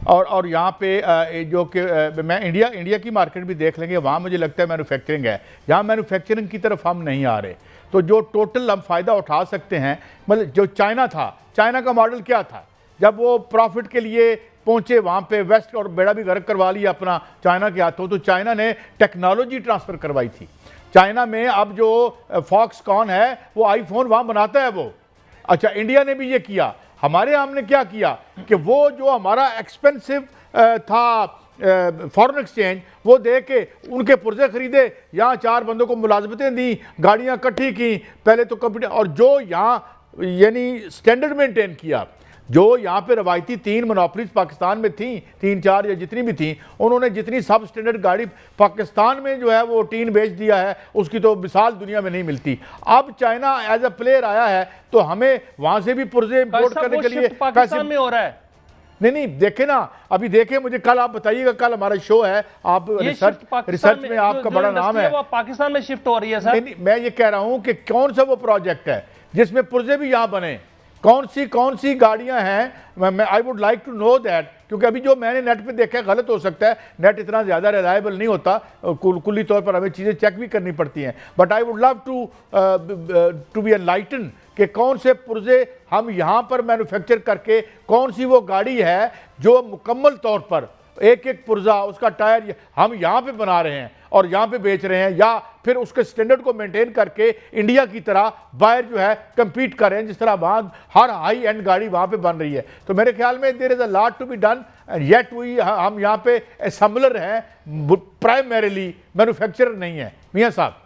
और यहाँ पे जो कि मैं इंडिया की मार्केट भी देख लेंगे, वहाँ मुझे लगता है मैन्युफैक्चरिंग है, यहाँ मैन्युफैक्चरिंग की तरफ हम नहीं आ रहे। तो जो टोटल हम फ़ायदा उठा सकते हैं, मतलब जो चाइना था, चाइना का मॉडल क्या था, जब वो प्रॉफिट के लिए पहुंचे वहाँ पे वेस्ट और बेड़ा भी गर्क करवा लिया अपना चाइना के हाथों, तो चाइना ने टेक्नोलॉजी ट्रांसफ़र करवाई थी। चाइना में अब जो फॉक्सकॉन है वो आईफोन वहाँ बनाता है वो। अच्छा, इंडिया ने भी ये किया। हमारे हमने क्या किया कि वो जो हमारा एक्सपेंसिव था फॉरेन एक्सचेंज, वो दे के उनके पुर्जे खरीदे, यहाँ 4 बंदों को मुलाजमतें दी, गाड़ियाँ इकट्ठी की पहले तो कंप्यूटर, और जो यहाँ यानी स्टैंडर्ड मेंटेन किया। जो यहाँ पे रवायती 3 मोनोपोलीज पाकिस्तान में थी, 3-4 या जितनी भी थी, उन्होंने जितनी सब स्टैंडर्ड गाड़ी पाकिस्तान में जो है वो टीन बेच दिया है, उसकी तो मिसाल दुनिया में नहीं मिलती। अब चाइना एज अ प्लेयर आया है तो हमें वहाँ से भी पुर्जे इंपोर्ट करने के लिए पाकिस्तान में हो रहा है। नहीं देखे ना, अभी देखे, मुझे कल आप बताइएगा, कल हमारा शो है, आप रिसर्च में आपका बड़ा नाम है, पाकिस्तान में शिफ्ट हो रही है सर। नहीं, मैं ये कह रहा हूँ कि कौन सा वो प्रोजेक्ट है जिसमें पुर्जे भी यहाँ बने, कौन सी गाड़ियां हैं, मैं I would like to know that, क्योंकि अभी जो मैंने नेट पे देखा है, गलत हो सकता है, नेट इतना ज़्यादा रिलायबल नहीं होता, कुल्ली तौर पर हमें चीज़ें चेक भी करनी पड़ती हैं, but I would love to be enlighten कि कौन से पुर्जे हम यहाँ पर मैन्युफैक्चर करके, कौन सी वो गाड़ी है जो मुकम्मल तौर पर एक पुर्जा, उसका टायर हम यहाँ पे बना रहे हैं और यहाँ पे बेच रहे हैं, या फिर उसके स्टैंडर्ड को मेंटेन करके इंडिया की तरह बाहर जो है कंपीट कर रहे हैं, जिस तरह वहाँ हर हाई एंड गाड़ी वहाँ पे बन रही है। तो मेरे ख्याल में there is a lot to be done and yet हम यहाँ पे असेंबलर हैं, प्राइमरीली मैन्युफैक्चरर नहीं है। मियाँ साहब,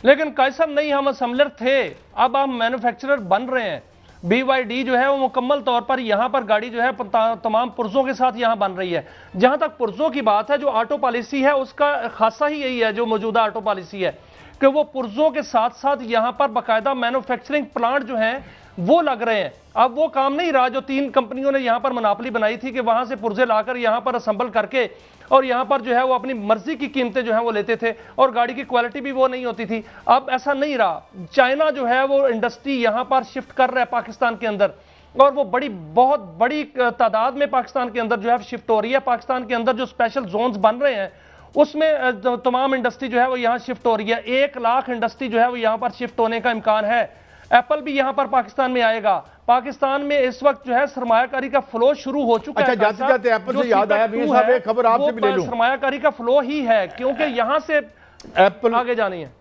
लेकिन कैसा नहीं, हम असेंबलर थे, अब हम मैन्युफैक्चरर बन रहे हैं। BYD जो है वो मुकम्मल तौर पर यहाँ पर गाड़ी जो है तमाम पुर्जों के साथ यहाँ बन रही है। जहाँ तक पुर्जों की बात है, जो ऑटो पॉलिसी है उसका खासा ही यही है, जो मौजूदा ऑटो पॉलिसी है कि वो पुर्जों के साथ साथ यहाँ पर बाकायदा मैन्युफैक्चरिंग प्लांट जो हैं वो लग रहे हैं। अब वो काम नहीं रहा जो 3 कंपनियों ने यहाँ पर मोनोपोली बनाई थी कि वहाँ से पुर्जे लाकर यहाँ पर असेंबल करके और यहाँ पर जो है वो अपनी मर्जी की कीमतें जो है वो लेते थे और गाड़ी की क्वालिटी भी वो नहीं होती थी। अब ऐसा नहीं रहा, चाइना जो है वो इंडस्ट्री यहाँ पर शिफ्ट कर रहा है पाकिस्तान के अंदर, और वो बहुत बड़ी तादाद में पाकिस्तान के अंदर जो है शिफ्ट हो रही है। पाकिस्तान के अंदर जो स्पेशल जोन्स बन रहे हैं उसमें तमाम इंडस्ट्री जो है वो यहाँ शिफ्ट हो रही है। 1 लाख इंडस्ट्री जो है वो यहाँ पर शिफ्ट होने का इम्कान है। एप्पल भी यहाँ पर पाकिस्तान में आएगा। पाकिस्तान में इस वक्त जो है सरमायाकारी का फ्लो शुरू हो चुका है। अच्छा, जाते जाते एप्पल से याद आया, मियां साहब एक खबर आपसे भी ले लूं। सरमायाकारी का फ्लो ही है, क्योंकि यहाँ से एप्पल आगे जानी है।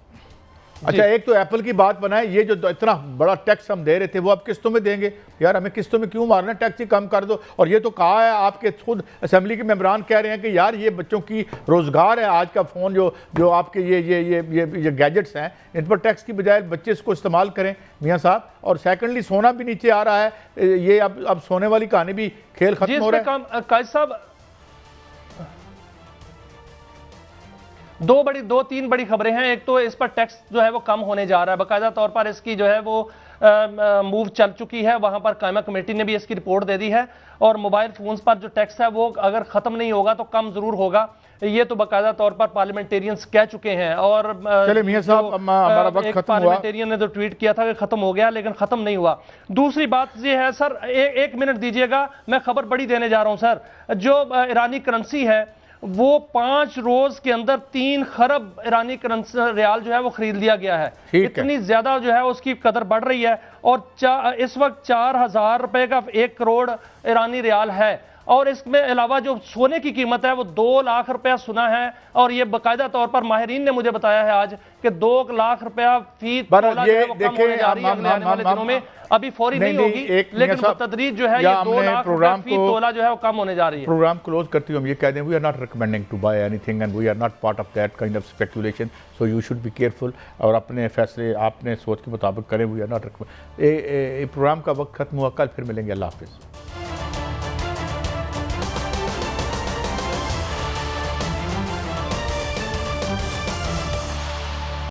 अच्छा, एक तो एप्पल की बात बनाए, ये जो इतना बड़ा टैक्स हम दे रहे थे वो अब किस्तों में देंगे। यार हमें किस्तों में क्यों मारना, टैक्स ही कम कर दो। और ये तो कहा है, आपके खुद असेंबली के मेंबरान कह रहे हैं कि यार ये बच्चों की रोजगार है, आज का फ़ोन जो आपके ये गैजेट्स हैं, इन पर टैक्स की बजाय बच्चे इसको इस्तेमाल करें मियाँ साहब। और सेकेंडली सोना भी नीचे आ रहा है, ये अब सोने वाली कहानी भी खेल खत्म हो रहा है। काजी साहब, 2-3 बड़ी खबरें हैं। एक तो इस पर टैक्स जो है वो कम होने जा रहा है, बाकायदा तौर पर इसकी जो है वो मूव चल चुकी है, वहां पर कायमा कमेटी ने भी इसकी रिपोर्ट दे दी है। और मोबाइल फोन्स पर जो टैक्स है वो अगर खत्म नहीं होगा तो कम जरूर होगा, ये तो बाकायदा तौर पर पार्लियामेंटेरियंस कह चुके हैं। और चले मियां साहब, हमारा वक्त खत्म हुआ। पार्लियामेंटेरियन ने तो ट्वीट किया था कि खत्म हो गया, लेकिन खत्म नहीं हुआ। दूसरी बात ये है सर, एक मिनट दीजिएगा, मैं खबर बड़ी देने जा रहा हूं सर। जो ईरानी करेंसी है वो 5 रोज के अंदर 3 खरब ईरानी करेंसी रियाल जो है वो खरीद लिया गया है। इतनी ज्यादा जो है उसकी कदर बढ़ रही है। और इस वक्त 4000 रुपए का 1 करोड़ ईरानी रियाल है। और इसमें अलावा जो सोने की कीमत है वो 2 लाख रुपया सुना है। और ये बाकायदा तौर पर माहिरीन ने मुझे बताया है आज कि 2 लाख रुपया फी तोला जो है वो कम होने जा रही है अगले आने वाले दिनों में। अभी फौरी नहीं होगी, लेकिन बतदरीज जो है ये 2 लाख रुपया फी तोला जो है वो कम होने जा रही है। प्रोग्राम क्लोज करते हुए हम ये कह दें, we are not recommending to buy anything and we are not part of that kind of speculation, so you should be careful और अपने फैसले आपने सोच के मुताबिक करें। वी आर नॉट प्रोग्राम का वक्त खत्म हुआ, कल फिर मिलेंगे। अल्लाह हाफिज़।